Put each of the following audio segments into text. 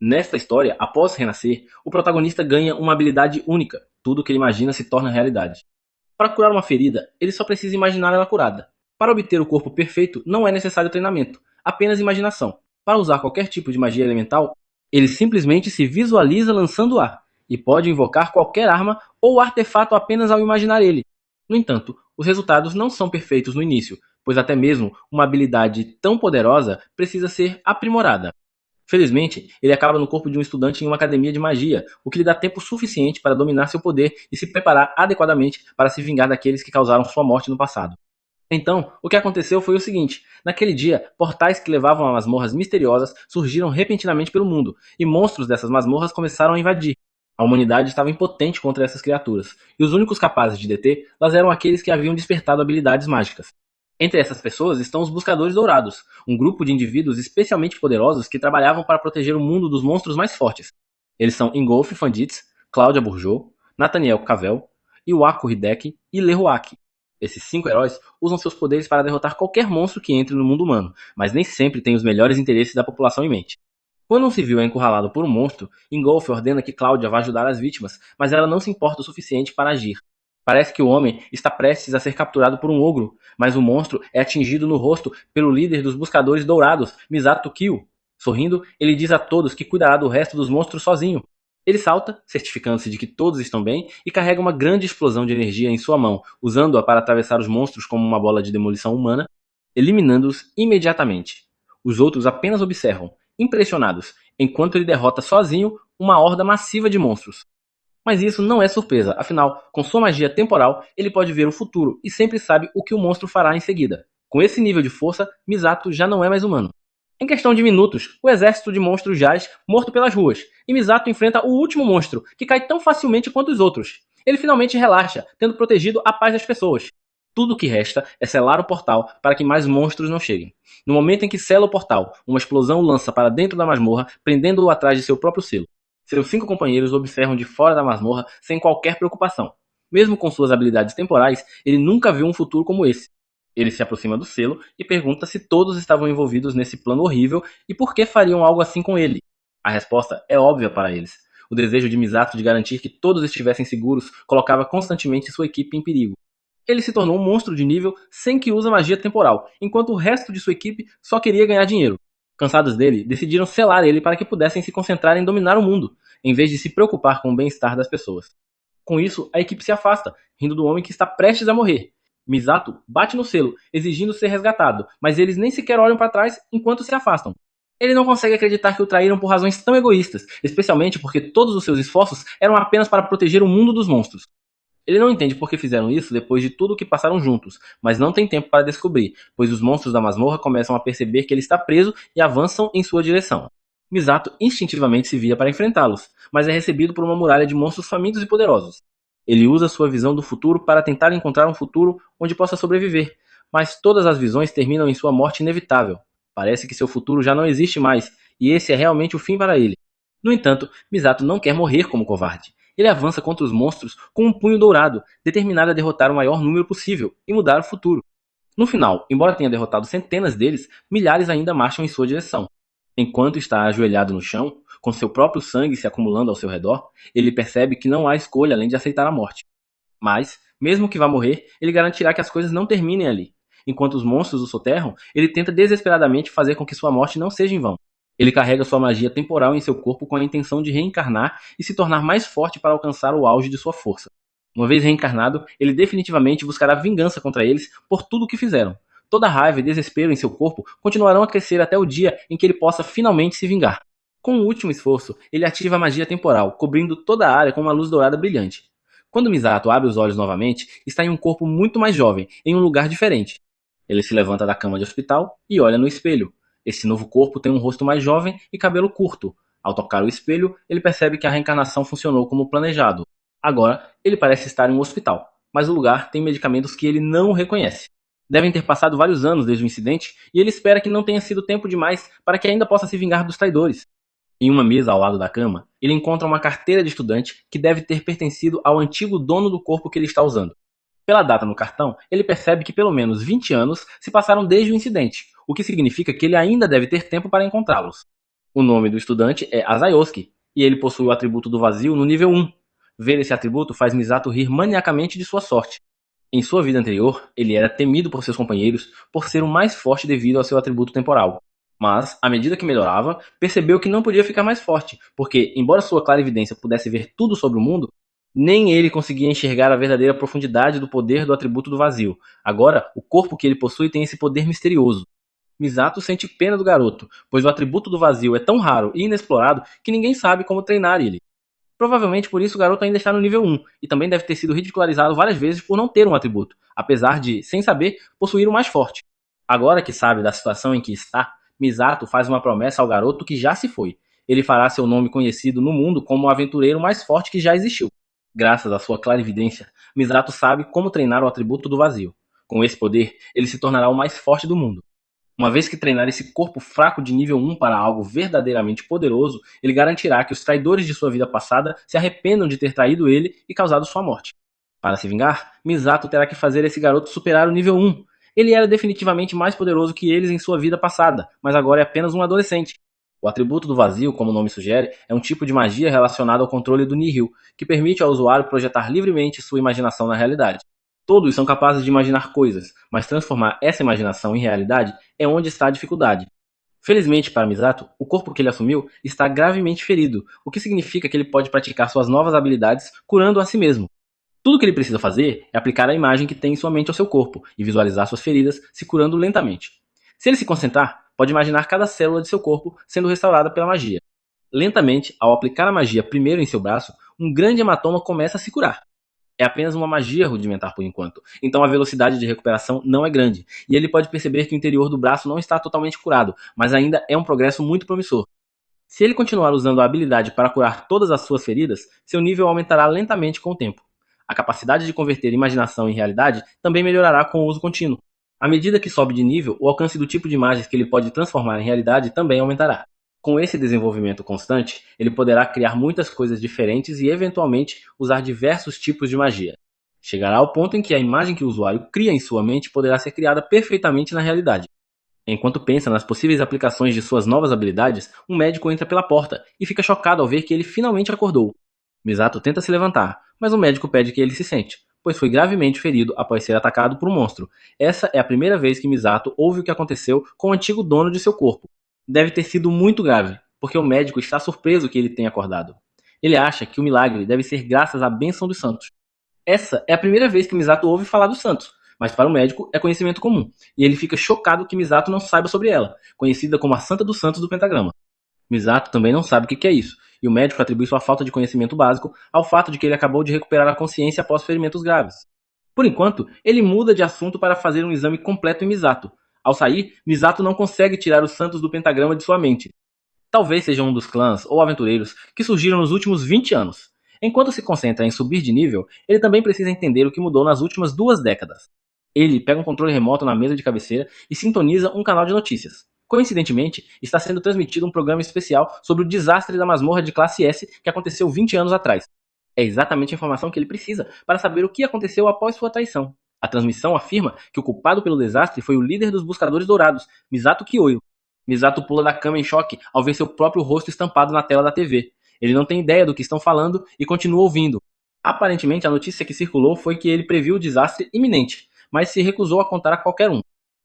Nesta história, após renascer, o protagonista ganha uma habilidade única. Tudo que ele imagina se torna realidade. Para curar uma ferida, ele só precisa imaginar ela curada. Para obter o corpo perfeito, não é necessário treinamento, apenas imaginação. Para usar qualquer tipo de magia elemental, ele simplesmente se visualiza lançando ar, e pode invocar qualquer arma ou artefato apenas ao imaginar ele. No entanto, os resultados não são perfeitos no início, pois até mesmo uma habilidade tão poderosa precisa ser aprimorada. Felizmente, ele acaba no corpo de um estudante em uma academia de magia, o que lhe dá tempo suficiente para dominar seu poder e se preparar adequadamente para se vingar daqueles que causaram sua morte no passado. Então, o que aconteceu foi o seguinte: naquele dia, portais que levavam a masmorras misteriosas surgiram repentinamente pelo mundo, e monstros dessas masmorras começaram a invadir. A humanidade estava impotente contra essas criaturas, e os únicos capazes de detê-las eram aqueles que haviam despertado habilidades mágicas. Entre essas pessoas estão os Buscadores Dourados, um grupo de indivíduos especialmente poderosos que trabalhavam para proteger o mundo dos monstros mais fortes. Eles são Ingolf Fanditz, Cláudia Bourgeot, Nathaniel Cavell, Iwako Hideki e Lehuak. Esses 5 heróis usam seus poderes para derrotar qualquer monstro que entre no mundo humano, mas nem sempre têm os melhores interesses da população em mente. Quando um civil é encurralado por um monstro, Ingolf ordena que Cláudia vá ajudar as vítimas, mas ela não se importa o suficiente para agir. Parece que o homem está prestes a ser capturado por um ogro, mas o monstro é atingido no rosto pelo líder dos Buscadores Dourados, Misato Kyo. Sorrindo, ele diz a todos que cuidará do resto dos monstros sozinho. Ele salta, certificando-se de que todos estão bem, e carrega uma grande explosão de energia em sua mão, usando-a para atravessar os monstros como uma bola de demolição humana, eliminando-os imediatamente. Os outros apenas observam, impressionados, enquanto ele derrota sozinho uma horda massiva de monstros. Mas isso não é surpresa, afinal, com sua magia temporal, ele pode ver o futuro e sempre sabe o que o monstro fará em seguida. Com esse nível de força, Misato já não é mais humano. Em questão de minutos, o exército de monstros jaz morto pelas ruas, e Misato enfrenta o último monstro, que cai tão facilmente quanto os outros. Ele finalmente relaxa, tendo protegido a paz das pessoas. Tudo o que resta é selar o portal para que mais monstros não cheguem. No momento em que sela o portal, uma explosão o lança para dentro da masmorra, prendendo-o atrás de seu próprio selo. Seus 5 companheiros o observam de fora da masmorra sem qualquer preocupação. Mesmo com suas habilidades temporais, ele nunca viu um futuro como esse. Ele se aproxima do selo e pergunta se todos estavam envolvidos nesse plano horrível e por que fariam algo assim com ele. A resposta é óbvia para eles. O desejo de Misato de garantir que todos estivessem seguros colocava constantemente sua equipe em perigo. Ele se tornou um monstro de nível sem que use magia temporal, enquanto o resto de sua equipe só queria ganhar dinheiro. Cansados dele, decidiram selar ele para que pudessem se concentrar em dominar o mundo, em vez de se preocupar com o bem-estar das pessoas. Com isso, a equipe se afasta, rindo do homem que está prestes a morrer. Misato bate no selo, exigindo ser resgatado, mas eles nem sequer olham para trás enquanto se afastam. Ele não consegue acreditar que o traíram por razões tão egoístas, especialmente porque todos os seus esforços eram apenas para proteger o mundo dos monstros. Ele não entende por que fizeram isso depois de tudo o que passaram juntos, mas não tem tempo para descobrir, pois os monstros da masmorra começam a perceber que ele está preso e avançam em sua direção. Misato instintivamente se vira para enfrentá-los, mas é recebido por uma muralha de monstros famintos e poderosos. Ele usa sua visão do futuro para tentar encontrar um futuro onde possa sobreviver, mas todas as visões terminam em sua morte inevitável. Parece que seu futuro já não existe mais, e esse é realmente o fim para ele. No entanto, Misato não quer morrer como covarde. Ele avança contra os monstros com um punho dourado, determinado a derrotar o maior número possível e mudar o futuro. No final, embora tenha derrotado centenas deles, milhares ainda marcham em sua direção. Enquanto está ajoelhado no chão, com seu próprio sangue se acumulando ao seu redor, ele percebe que não há escolha além de aceitar a morte. Mas, mesmo que vá morrer, ele garantirá que as coisas não terminem ali. Enquanto os monstros o soterram, ele tenta desesperadamente fazer com que sua morte não seja em vão. Ele carrega sua magia temporal em seu corpo com a intenção de reencarnar e se tornar mais forte para alcançar o auge de sua força. Uma vez reencarnado, ele definitivamente buscará vingança contra eles por tudo o que fizeram. Toda a raiva e desespero em seu corpo continuarão a crescer até o dia em que ele possa finalmente se vingar. Com o último esforço, ele ativa a magia temporal, cobrindo toda a área com uma luz dourada brilhante. Quando Misato abre os olhos novamente, está em um corpo muito mais jovem, em um lugar diferente. Ele se levanta da cama de hospital e olha no espelho. Esse novo corpo tem um rosto mais jovem e cabelo curto. Ao tocar o espelho, ele percebe que a reencarnação funcionou como planejado. Agora, ele parece estar em um hospital, mas o lugar tem medicamentos que ele não reconhece. Devem ter passado vários anos desde o incidente e ele espera que não tenha sido tempo demais para que ainda possa se vingar dos traidores. Em uma mesa ao lado da cama, ele encontra uma carteira de estudante que deve ter pertencido ao antigo dono do corpo que ele está usando. Pela data no cartão, ele percebe que pelo menos 20 anos se passaram desde o incidente, o que significa que ele ainda deve ter tempo para encontrá-los. O nome do estudante é Azayoski, e ele possui o atributo do vazio no nível 1. Ver esse atributo faz Misato rir maniacamente de sua sorte. Em sua vida anterior, ele era temido por seus companheiros por ser o mais forte devido ao seu atributo temporal. Mas, à medida que melhorava, percebeu que não podia ficar mais forte, porque, embora sua clarividência pudesse ver tudo sobre o mundo, nem ele conseguia enxergar a verdadeira profundidade do poder do atributo do vazio. Agora, o corpo que ele possui tem esse poder misterioso. Misato sente pena do garoto, pois o atributo do vazio é tão raro e inexplorado que ninguém sabe como treinar ele. Provavelmente por isso o garoto ainda está no nível 1, e também deve ter sido ridicularizado várias vezes por não ter um atributo, apesar de, sem saber, possuir o mais forte. Agora que sabe da situação em que está, Misato faz uma promessa ao garoto que já se foi. Ele fará seu nome conhecido no mundo como o aventureiro mais forte que já existiu. Graças à sua clarividência, Misato sabe como treinar o atributo do vazio. Com esse poder, ele se tornará o mais forte do mundo. Uma vez que treinar esse corpo fraco de nível 1 para algo verdadeiramente poderoso, ele garantirá que os traidores de sua vida passada se arrependam de ter traído ele e causado sua morte. Para se vingar, Misato terá que fazer esse garoto superar o nível 1. Ele era definitivamente mais poderoso que eles em sua vida passada, mas agora é apenas um adolescente. O atributo do vazio, como o nome sugere, é um tipo de magia relacionada ao controle do Nihil, que permite ao usuário projetar livremente sua imaginação na realidade. Todos são capazes de imaginar coisas, mas transformar essa imaginação em realidade é onde está a dificuldade. Felizmente para Misato, o corpo que ele assumiu está gravemente ferido, o que significa que ele pode praticar suas novas habilidades curando a si mesmo. Tudo que ele precisa fazer é aplicar a imagem que tem em sua mente ao seu corpo e visualizar suas feridas se curando lentamente. Se ele se concentrar, pode imaginar cada célula de seu corpo sendo restaurada pela magia. Lentamente, ao aplicar a magia primeiro em seu braço, um grande hematoma começa a se curar. É apenas uma magia rudimentar por enquanto, então a velocidade de recuperação não é grande, e ele pode perceber que o interior do braço não está totalmente curado, mas ainda é um progresso muito promissor. Se ele continuar usando a habilidade para curar todas as suas feridas, seu nível aumentará lentamente com o tempo. A capacidade de converter imaginação em realidade também melhorará com o uso contínuo. À medida que sobe de nível, o alcance do tipo de imagens que ele pode transformar em realidade também aumentará. Com esse desenvolvimento constante, ele poderá criar muitas coisas diferentes e, eventualmente, usar diversos tipos de magia. Chegará ao ponto em que a imagem que o usuário cria em sua mente poderá ser criada perfeitamente na realidade. Enquanto pensa nas possíveis aplicações de suas novas habilidades, um médico entra pela porta e fica chocado ao ver que ele finalmente acordou. Misato tenta se levantar, mas o médico pede que ele se sente, pois foi gravemente ferido após ser atacado por um monstro. Essa é a primeira vez que Misato ouve o que aconteceu com o antigo dono de seu corpo. Deve ter sido muito grave, porque o médico está surpreso que ele tenha acordado. Ele acha que o milagre deve ser graças à bênção dos santos. Essa é a primeira vez que Misato ouve falar dos santos, mas para o médico é conhecimento comum, e ele fica chocado que Misato não saiba sobre ela, conhecida como a Santa dos Santos do Pentagrama. Misato também não sabe o que é isso, e o médico atribui sua falta de conhecimento básico ao fato de que ele acabou de recuperar a consciência após ferimentos graves. Por enquanto, ele muda de assunto para fazer um exame completo em Misato. Ao sair, Misato não consegue tirar os santos do pentagrama de sua mente. Talvez seja um dos clãs ou aventureiros que surgiram nos últimos 20 anos. Enquanto se concentra em subir de nível, ele também precisa entender o que mudou nas últimas 2 décadas. Ele pega um controle remoto na mesa de cabeceira e sintoniza um canal de notícias. Coincidentemente, está sendo transmitido um programa especial sobre o desastre da masmorra de classe S que aconteceu 20 anos atrás. É exatamente a informação que ele precisa para saber o que aconteceu após sua traição. A transmissão afirma que o culpado pelo desastre foi o líder dos Buscadores Dourados, Misato Kyoyo. Misato pula da cama em choque ao ver seu próprio rosto estampado na tela da TV. Ele não tem ideia do que estão falando e continua ouvindo. Aparentemente, a notícia que circulou foi que ele previu o desastre iminente, mas se recusou a contar a qualquer um.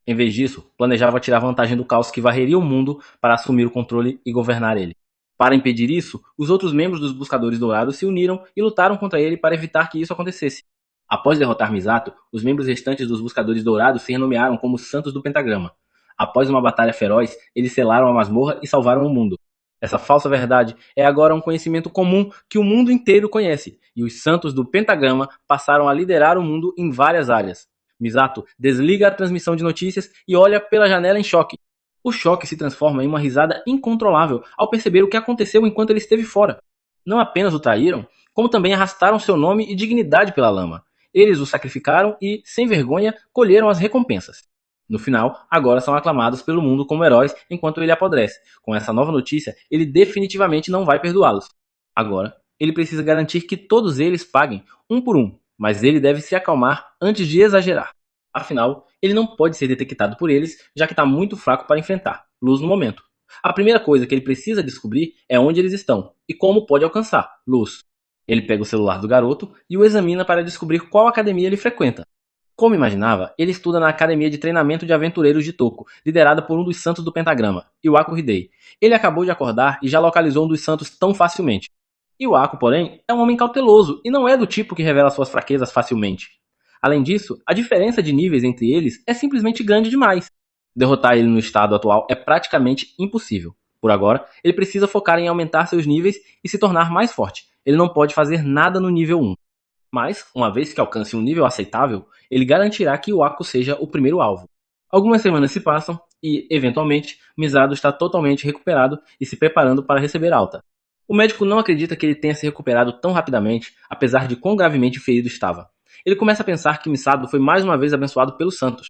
Em vez disso, planejava tirar vantagem do caos que varreria o mundo para assumir o controle e governar ele. Para impedir isso, os outros membros dos Buscadores Dourados se uniram e lutaram contra ele para evitar que isso acontecesse. Após derrotar Misato, os membros restantes dos Buscadores Dourados se renomearam como Santos do Pentagrama. Após uma batalha feroz, eles selaram a masmorra e salvaram o mundo. Essa falsa verdade é agora um conhecimento comum que o mundo inteiro conhece, e os Santos do Pentagrama passaram a liderar o mundo em várias áreas. Misato desliga a transmissão de notícias e olha pela janela em choque. O choque se transforma em uma risada incontrolável ao perceber o que aconteceu enquanto ele esteve fora. Não apenas o traíram, como também arrastaram seu nome e dignidade pela lama. Eles o sacrificaram e, sem vergonha, colheram as recompensas. No final, agora são aclamados pelo mundo como heróis enquanto ele apodrece. Com essa nova notícia, ele definitivamente não vai perdoá-los. Agora, ele precisa garantir que todos eles paguem, um por um, mas ele deve se acalmar antes de exagerar. Afinal, ele não pode ser detectado por eles, já que está muito fraco para enfrentar. Luz no momento. A primeira coisa que ele precisa descobrir é onde eles estão e como pode alcançar luz. Ele pega o celular do garoto e o examina para descobrir qual academia ele frequenta. Como imaginava, ele estuda na Academia de Treinamento de Aventureiros de Toco, liderada por um dos santos do pentagrama, Iwaku Hidei. Ele acabou de acordar e já localizou um dos santos tão facilmente. Iwaku, porém, é um homem cauteloso e não é do tipo que revela suas fraquezas facilmente. Além disso, a diferença de níveis entre eles é simplesmente grande demais. Derrotar ele no estado atual é praticamente impossível. Por agora, ele precisa focar em aumentar seus níveis e se tornar mais forte. Ele não pode fazer nada no nível 1. Mas, uma vez que alcance um nível aceitável, ele garantirá que Iwaku seja o primeiro alvo. Algumas semanas se passam e, eventualmente, Misato está totalmente recuperado e se preparando para receber alta. O médico não acredita que ele tenha se recuperado tão rapidamente, apesar de quão gravemente ferido estava. Ele começa a pensar que Misato foi mais uma vez abençoado pelos santos,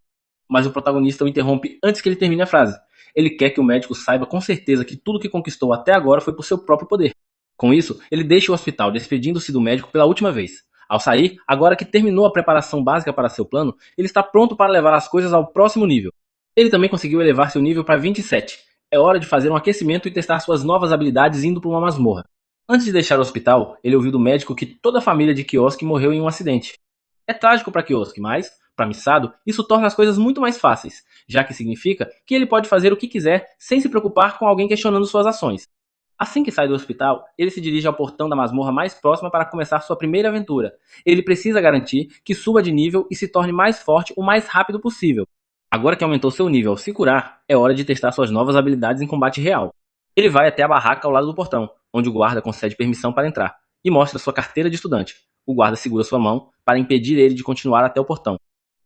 mas o protagonista o interrompe antes que ele termine a frase. Ele quer que o médico saiba com certeza que tudo que conquistou até agora foi por seu próprio poder. Com isso, ele deixa o hospital despedindo-se do médico pela última vez. Ao sair, agora que terminou a preparação básica para seu plano, ele está pronto para levar as coisas ao próximo nível. Ele também conseguiu elevar seu nível para 27. É hora de fazer um aquecimento e testar suas novas habilidades indo para uma masmorra. Antes de deixar o hospital, ele ouviu do médico que toda a família de Kioski morreu em um acidente. É trágico para Kioski, mas, para Misato, isso torna as coisas muito mais fáceis, já que significa que ele pode fazer o que quiser sem se preocupar com alguém questionando suas ações. Assim que sai do hospital, ele se dirige ao portão da masmorra mais próxima para começar sua primeira aventura. Ele precisa garantir que suba de nível e se torne mais forte o mais rápido possível. Agora que aumentou seu nível ao se curar, é hora de testar suas novas habilidades em combate real. Ele vai até a barraca ao lado do portão, onde o guarda concede permissão para entrar, e mostra sua carteira de estudante. O guarda segura sua mão para impedir ele de continuar até o portão.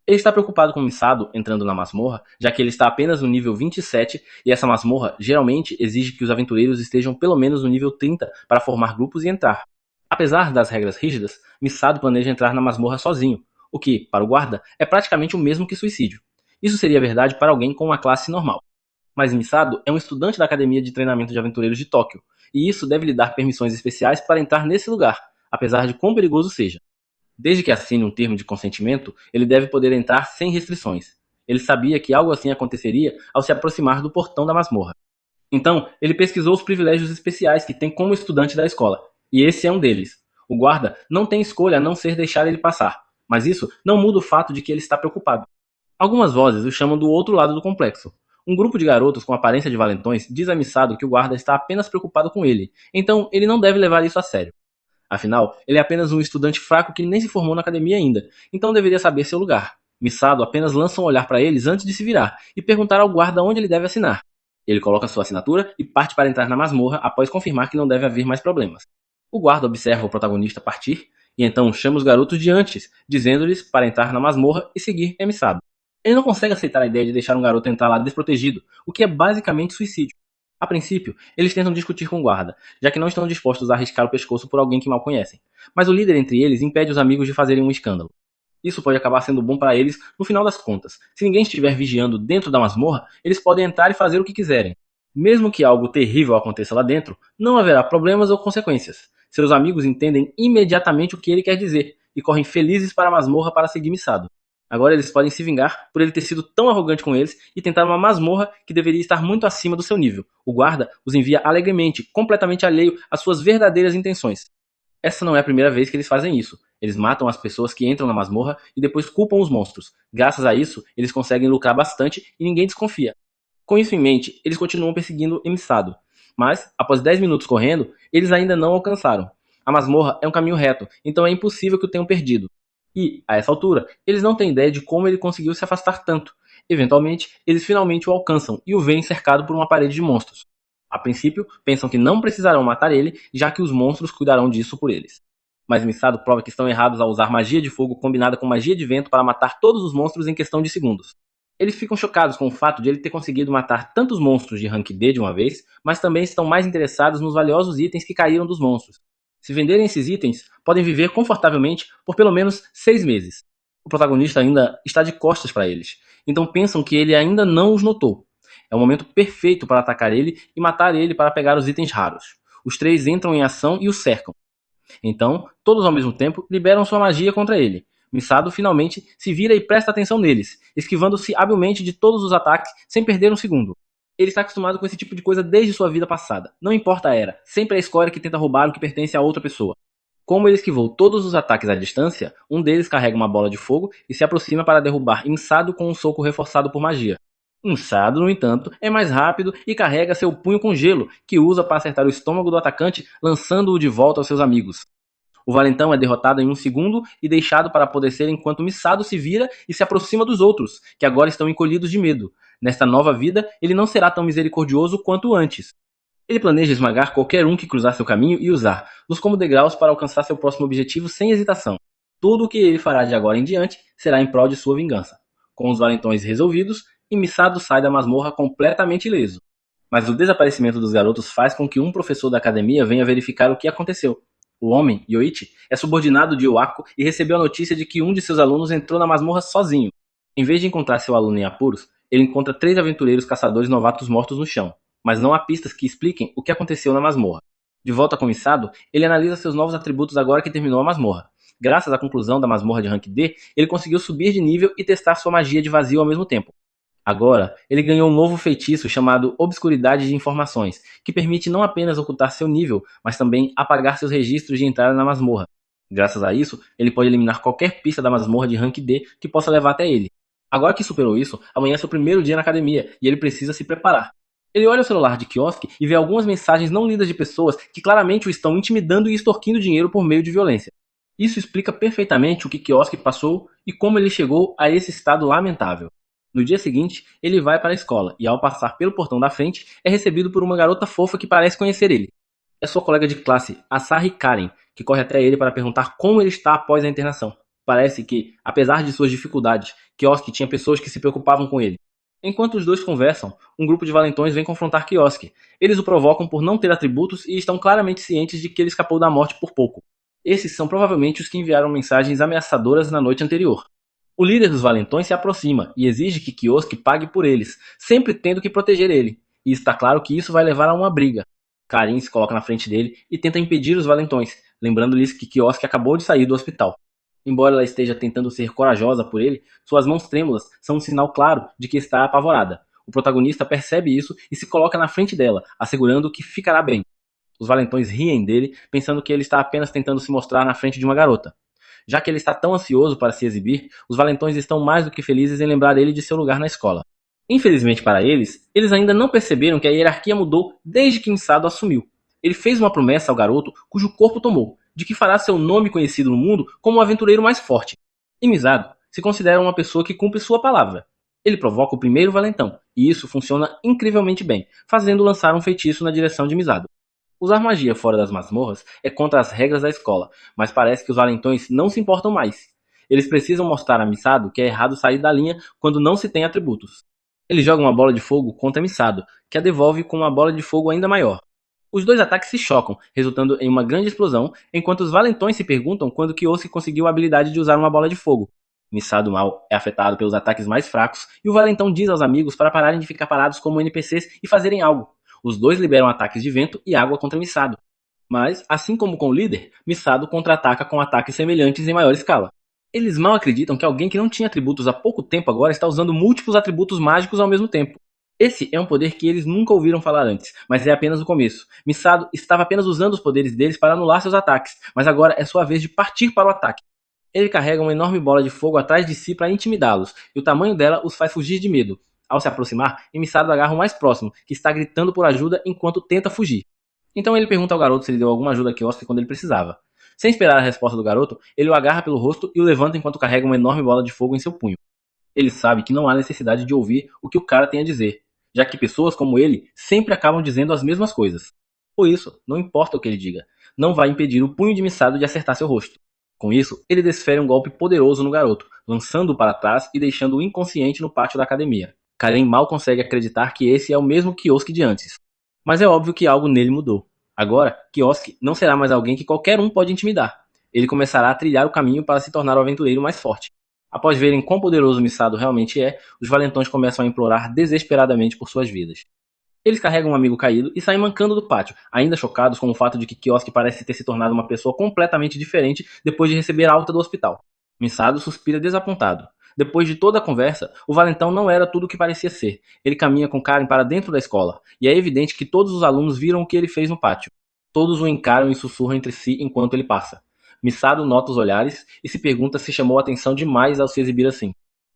Ele está preocupado com Misato entrando na masmorra, já que ele está apenas no nível 27 e essa masmorra geralmente exige que os aventureiros estejam pelo menos no nível 30 para formar grupos e entrar. Apesar das regras rígidas, Misato planeja entrar na masmorra sozinho, o que, para o guarda, é praticamente o mesmo que suicídio. Isso seria verdade para alguém com uma classe normal. Mas Misato é um estudante da Academia de Treinamento de Aventureiros de Tóquio, e isso deve lhe dar permissões especiais para entrar nesse lugar, apesar de quão perigoso seja. Desde que assine um termo de consentimento, ele deve poder entrar sem restrições. Ele sabia que algo assim aconteceria ao se aproximar do portão da masmorra. Então, ele pesquisou os privilégios especiais que tem como estudante da escola, e esse é um deles. O guarda não tem escolha a não ser deixar ele passar, mas isso não muda o fato de que ele está preocupado. Algumas vozes o chamam do outro lado do complexo. Um grupo de garotos com aparência de valentões diz a Misato que o guarda está apenas preocupado com ele, então ele não deve levar isso a sério. Afinal, ele é apenas um estudante fraco que nem se formou na academia ainda, então deveria saber seu lugar. Misato apenas lança um olhar para eles antes de se virar e perguntar ao guarda onde ele deve assinar. Ele coloca sua assinatura e parte para entrar na masmorra após confirmar que não deve haver mais problemas. O guarda observa o protagonista partir e então chama os garotos de antes, dizendo-lhes para entrar na masmorra e seguir Misato. Ele não consegue aceitar a ideia de deixar um garoto entrar lá desprotegido, o que é basicamente suicídio. A princípio, eles tentam discutir com o guarda, já que não estão dispostos a arriscar o pescoço por alguém que mal conhecem. Mas o líder entre eles impede os amigos de fazerem um escândalo. Isso pode acabar sendo bom para eles no final das contas. Se ninguém estiver vigiando dentro da masmorra, eles podem entrar e fazer o que quiserem. Mesmo que algo terrível aconteça lá dentro, não haverá problemas ou consequências. Seus amigos entendem imediatamente o que ele quer dizer e correm felizes para a masmorra para seguir Misato. Agora eles podem se vingar por ele ter sido tão arrogante com eles e tentar uma masmorra que deveria estar muito acima do seu nível. O guarda os envia alegremente, completamente alheio às suas verdadeiras intenções. Essa não é a primeira vez que eles fazem isso. Eles matam as pessoas que entram na masmorra e depois culpam os monstros. Graças a isso, eles conseguem lucrar bastante e ninguém desconfia. Com isso em mente, eles continuam perseguindo Misato. Mas, após 10 minutos correndo, eles ainda não alcançaram. A masmorra é um caminho reto, então é impossível que o tenham perdido. E, a essa altura, eles não têm ideia de como ele conseguiu se afastar tanto. Eventualmente, eles finalmente o alcançam e o veem cercado por uma parede de monstros. A princípio, pensam que não precisarão matar ele, já que os monstros cuidarão disso por eles. Mas Misato prova que estão errados ao usar magia de fogo combinada com magia de vento para matar todos os monstros em questão de segundos. Eles ficam chocados com o fato de ele ter conseguido matar tantos monstros de rank D de uma vez, mas também estão mais interessados nos valiosos itens que caíram dos monstros. Se venderem esses itens, podem viver confortavelmente por pelo menos 6 meses. O protagonista ainda está de costas para eles, então pensam que ele ainda não os notou. É o momento perfeito para atacar ele e matar ele para pegar os itens raros. Os três entram em ação e o cercam. Então, todos ao mesmo tempo liberam sua magia contra ele. Misato finalmente se vira e presta atenção neles, esquivando-se habilmente de todos os ataques sem perder um segundo. Ele está acostumado com esse tipo de coisa desde sua vida passada. Não importa a era, sempre é a escória que tenta roubar o que pertence a outra pessoa. Como ele esquivou todos os ataques à distância, um deles carrega uma bola de fogo e se aproxima para derrubar Insado com um soco reforçado por magia. Insado, no entanto, é mais rápido e carrega seu punho com gelo, que usa para acertar o estômago do atacante, lançando-o de volta aos seus amigos. O valentão é derrotado em um segundo e deixado para apodrecer enquanto Missado se vira e se aproxima dos outros, que agora estão encolhidos de medo. Nesta nova vida, ele não será tão misericordioso quanto antes. Ele planeja esmagar qualquer um que cruzar seu caminho e usar-los como degraus para alcançar seu próximo objetivo sem hesitação. Tudo o que ele fará de agora em diante será em prol de sua vingança. Com os valentões resolvidos, Missado sai da masmorra completamente ileso. Mas o desaparecimento dos garotos faz com que um professor da academia venha verificar o que aconteceu. O homem, Yoichi, é subordinado de Iwako e recebeu a notícia de que um de seus alunos entrou na masmorra sozinho. Em vez de encontrar seu aluno em apuros, ele encontra 3 aventureiros caçadores novatos mortos no chão, mas não há pistas que expliquem o que aconteceu na masmorra. De volta com Missado, ele analisa seus novos atributos agora que terminou a masmorra. Graças à conclusão da masmorra de Rank D, ele conseguiu subir de nível e testar sua magia de vazio ao mesmo tempo. Agora, ele ganhou um novo feitiço chamado Obscuridade de Informações, que permite não apenas ocultar seu nível, mas também apagar seus registros de entrada na masmorra. Graças a isso, ele pode eliminar qualquer pista da masmorra de Rank D que possa levar até ele. Agora que superou isso, amanhã é seu primeiro dia na academia e ele precisa se preparar. Ele olha o celular de Kiosk e vê algumas mensagens não lidas de pessoas que claramente o estão intimidando e extorquindo dinheiro por meio de violência. Isso explica perfeitamente o que Kiosk passou e como ele chegou a esse estado lamentável. No dia seguinte, ele vai para a escola e, ao passar pelo portão da frente, é recebido por uma garota fofa que parece conhecer ele. É sua colega de classe, Asahi Karen, que corre até ele para perguntar como ele está após a internação. Parece que, apesar de suas dificuldades, Kiosk tinha pessoas que se preocupavam com ele. Enquanto os dois conversam, um grupo de valentões vem confrontar Kiosk. Eles o provocam por não ter atributos e estão claramente cientes de que ele escapou da morte por pouco. Esses são provavelmente os que enviaram mensagens ameaçadoras na noite anterior. O líder dos valentões se aproxima e exige que Kiosk pague por eles, sempre tendo que proteger ele. E está claro que isso vai levar a uma briga. Karin se coloca na frente dele e tenta impedir os valentões, lembrando-lhes que Kiosk acabou de sair do hospital. Embora ela esteja tentando ser corajosa por ele, suas mãos trêmulas são um sinal claro de que está apavorada. O protagonista percebe isso e se coloca na frente dela, assegurando que ficará bem. Os valentões riem dele, pensando que ele está apenas tentando se mostrar na frente de uma garota. Já que ele está tão ansioso para se exibir, os valentões estão mais do que felizes em lembrar ele de seu lugar na escola. Infelizmente para eles, eles ainda não perceberam que a hierarquia mudou desde que Insado assumiu. Ele fez uma promessa ao garoto cujo corpo tomou, de que fará seu nome conhecido no mundo como o aventureiro mais forte. E Misado se considera uma pessoa que cumpre sua palavra. Ele provoca o primeiro valentão, e isso funciona incrivelmente bem, fazendo lançar um feitiço na direção de Misado. Usar magia fora das masmorras é contra as regras da escola, mas parece que os valentões não se importam mais. Eles precisam mostrar a Misado que é errado sair da linha quando não se tem atributos. Ele joga uma bola de fogo contra Misado, que a devolve com uma bola de fogo ainda maior. Os dois ataques se chocam, resultando em uma grande explosão, enquanto os valentões se perguntam quando Kiosk conseguiu a habilidade de usar uma bola de fogo. Misado mal é afetado pelos ataques mais fracos e o valentão diz aos amigos para pararem de ficar parados como NPCs e fazerem algo. Os dois liberam ataques de vento e água contra Misado. Mas, assim como com o líder, Misado contra-ataca com ataques semelhantes em maior escala. Eles mal acreditam que alguém que não tinha atributos há pouco tempo agora está usando múltiplos atributos mágicos ao mesmo tempo. Esse é um poder que eles nunca ouviram falar antes, mas é apenas o começo. Misado estava apenas usando os poderes deles para anular seus ataques, mas agora é sua vez de partir para o ataque. Ele carrega uma enorme bola de fogo atrás de si para intimidá-los, e o tamanho dela os faz fugir de medo. Ao se aproximar, Misado agarra o mais próximo, que está gritando por ajuda enquanto tenta fugir. Então ele pergunta ao garoto se ele deu alguma ajuda a Kiosk quando ele precisava. Sem esperar a resposta do garoto, ele o agarra pelo rosto e o levanta enquanto carrega uma enorme bola de fogo em seu punho. Ele sabe que não há necessidade de ouvir o que o cara tem a dizer, já que pessoas como ele sempre acabam dizendo as mesmas coisas. Por isso, não importa o que ele diga, não vai impedir o punho de Misado de acertar seu rosto. Com isso, ele desfere um golpe poderoso no garoto, lançando-o para trás e deixando-o inconsciente no pátio da academia. Karen mal consegue acreditar que esse é o mesmo Kiosk de antes. Mas é óbvio que algo nele mudou. Agora, Kiosk não será mais alguém que qualquer um pode intimidar. Ele começará a trilhar o caminho para se tornar o aventureiro mais forte. Após verem quão poderoso Misado realmente é, os valentões começam a implorar desesperadamente por suas vidas. Eles carregam um amigo caído e saem mancando do pátio, ainda chocados com o fato de que Kiosk parece ter se tornado uma pessoa completamente diferente depois de receber a alta do hospital. Misado suspira desapontado. Depois de toda a conversa, o valentão não era tudo o que parecia ser. Ele caminha com Karen para dentro da escola, e é evidente que todos os alunos viram o que ele fez no pátio. Todos o encaram e sussurram entre si enquanto ele passa. Missado nota os olhares e se pergunta se chamou a atenção demais ao se exibir assim.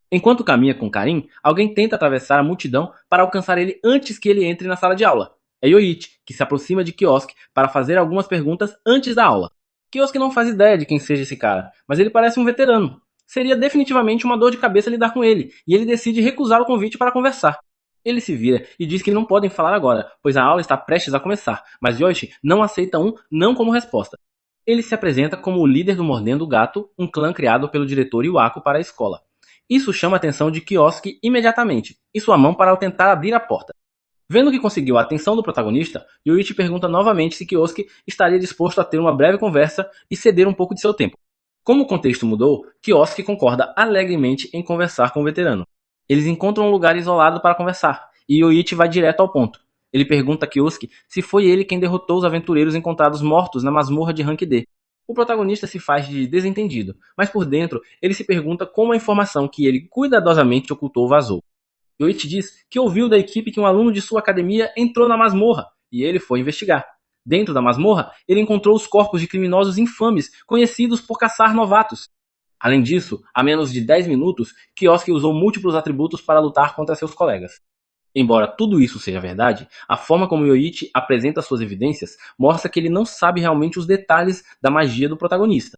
Enquanto caminha com Karin, alguém tenta atravessar a multidão para alcançar ele antes que ele entre na sala de aula. É Yoichi, que se aproxima de Kiosk para fazer algumas perguntas antes da aula. Kiosk não faz ideia de quem seja esse cara, mas ele parece um veterano. Seria definitivamente uma dor de cabeça lidar com ele, e ele decide recusar o convite para conversar. Ele se vira e diz que não podem falar agora, pois a aula está prestes a começar, mas Yoichi não aceita um não como resposta. Ele se apresenta como o líder do Mordendo o Gato, um clã criado pelo diretor Iwako para a escola. Isso chama a atenção de Kiosk imediatamente, e sua mão para tentar abrir a porta. Vendo que conseguiu a atenção do protagonista, Yoichi pergunta novamente se Kiosk estaria disposto a ter uma breve conversa e ceder um pouco de seu tempo. Como o contexto mudou, Kiosk concorda alegremente em conversar com o veterano. Eles encontram um lugar isolado para conversar, e Yoichi vai direto ao ponto. Ele pergunta a Kiosk se foi ele quem derrotou os aventureiros encontrados mortos na masmorra de Rank D. O protagonista se faz de desentendido, mas por dentro ele se pergunta como a informação que ele cuidadosamente ocultou vazou. Yoichi diz que ouviu da equipe que um aluno de sua academia entrou na masmorra, e ele foi investigar. Dentro da masmorra, ele encontrou os corpos de criminosos infames, conhecidos por caçar novatos. Além disso, há menos de 10 minutos, Kiosk usou múltiplos atributos para lutar contra seus colegas. Embora tudo isso seja verdade, a forma como Yoichi apresenta suas evidências mostra que ele não sabe realmente os detalhes da magia do protagonista.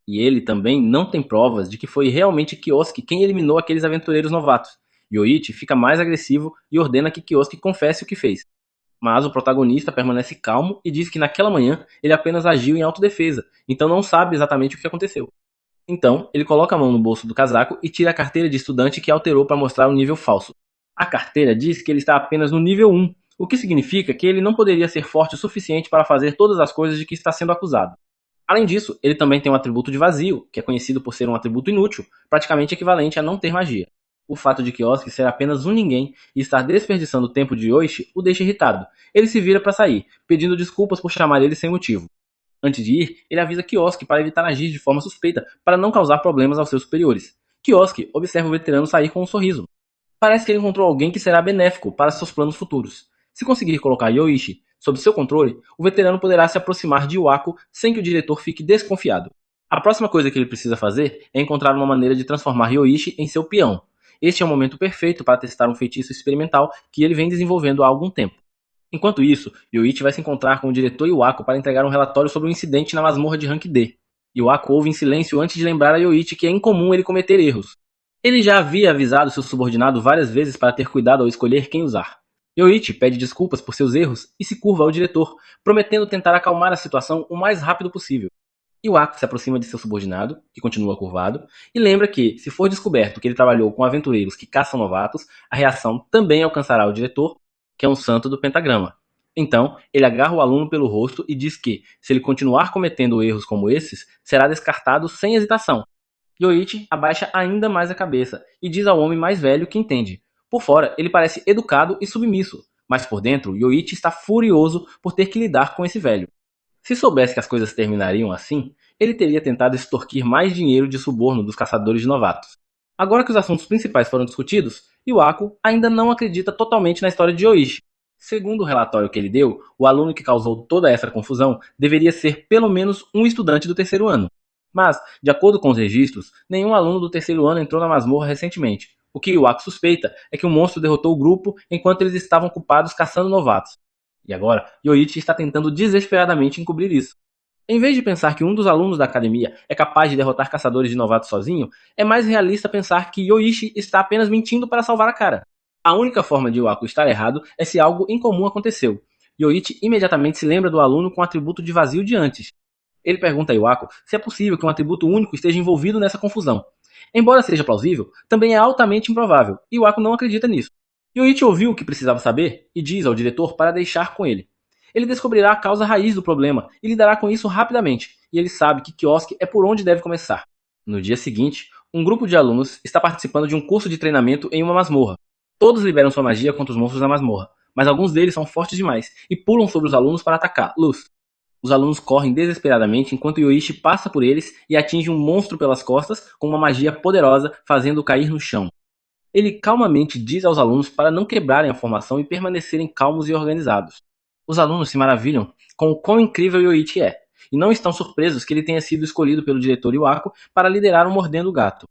E ele também não tem provas de que foi realmente Kiosk quem eliminou aqueles aventureiros novatos. Yoichi fica mais agressivo e ordena que Kiosk confesse o que fez. Mas o protagonista permanece calmo e diz que naquela manhã ele apenas agiu em autodefesa, então não sabe exatamente o que aconteceu. Então, ele coloca a mão no bolso do casaco e tira a carteira de estudante que alterou para mostrar um nível falso. A carteira diz que ele está apenas no nível 1, o que significa que ele não poderia ser forte o suficiente para fazer todas as coisas de que está sendo acusado. Além disso, ele também tem um atributo de vazio, que é conhecido por ser um atributo inútil, praticamente equivalente a não ter magia. O fato de Kiosk ser apenas um ninguém e estar desperdiçando o tempo de Yoichi o deixa irritado. Ele se vira para sair, pedindo desculpas por chamar ele sem motivo. Antes de ir, ele avisa Kiosk para evitar agir de forma suspeita, para não causar problemas aos seus superiores. Kiosk observa o veterano sair com um sorriso. Parece que ele encontrou alguém que será benéfico para seus planos futuros. Se conseguir colocar Yoichi sob seu controle, o veterano poderá se aproximar de Iwako sem que o diretor fique desconfiado. A próxima coisa que ele precisa fazer é encontrar uma maneira de transformar Yoichi em seu peão. Este é o momento perfeito para testar um feitiço experimental que ele vem desenvolvendo há algum tempo. Enquanto isso, Yoichi vai se encontrar com o diretor Iwako para entregar um relatório sobre o incidente na masmorra de Rank D. Iwako ouve em silêncio antes de lembrar a Yoichi que é incomum ele cometer erros. Ele já havia avisado seu subordinado várias vezes para ter cuidado ao escolher quem usar. Yoichi pede desculpas por seus erros e se curva ao diretor, prometendo tentar acalmar a situação o mais rápido possível. Iwako se aproxima de seu subordinado, que continua curvado, e lembra que, se for descoberto que ele trabalhou com aventureiros que caçam novatos, a reação também alcançará o diretor, que é um santo do pentagrama. Então, ele agarra o aluno pelo rosto e diz que, se ele continuar cometendo erros como esses, será descartado sem hesitação. Yoichi abaixa ainda mais a cabeça e diz ao homem mais velho que entende. Por fora, ele parece educado e submisso, mas por dentro, Yoichi está furioso por ter que lidar com esse velho. Se soubesse que as coisas terminariam assim, ele teria tentado extorquir mais dinheiro de suborno dos caçadores de novatos. Agora que os assuntos principais foram discutidos, Iwako ainda não acredita totalmente na história de Yoichi. Segundo o relatório que ele deu, o aluno que causou toda essa confusão deveria ser pelo menos um estudante do terceiro ano. Mas, de acordo com os registros, nenhum aluno do terceiro ano entrou na masmorra recentemente. O que Iwako suspeita é que o monstro derrotou o grupo enquanto eles estavam ocupados caçando novatos. E agora, Yoichi está tentando desesperadamente encobrir isso. Em vez de pensar que um dos alunos da academia é capaz de derrotar caçadores de novatos sozinho, é mais realista pensar que Yoichi está apenas mentindo para salvar a cara. A única forma de Iwako estar errado é se algo incomum aconteceu. Yoichi imediatamente se lembra do aluno com o atributo de vazio de antes. Ele pergunta a Iwako se é possível que um atributo único esteja envolvido nessa confusão. Embora seja plausível, também é altamente improvável, e Iwako não acredita nisso. Yoichi ouviu o que precisava saber e diz ao diretor para deixar com ele. Ele descobrirá a causa raiz do problema e lidará com isso rapidamente, e ele sabe que Kiosk é por onde deve começar. No dia seguinte, um grupo de alunos está participando de um curso de treinamento em uma masmorra. Todos liberam sua magia contra os monstros da masmorra, mas alguns deles são fortes demais e pulam sobre os alunos para atacar. Luz. Os alunos correm desesperadamente enquanto Yoichi passa por eles e atinge um monstro pelas costas com uma magia poderosa, fazendo-o cair no chão. Ele calmamente diz aos alunos para não quebrarem a formação e permanecerem calmos e organizados. Os alunos se maravilham com o quão incrível Yoichi é, e não estão surpresos que ele tenha sido escolhido pelo diretor Iwako para liderar o Mordendo o Gato.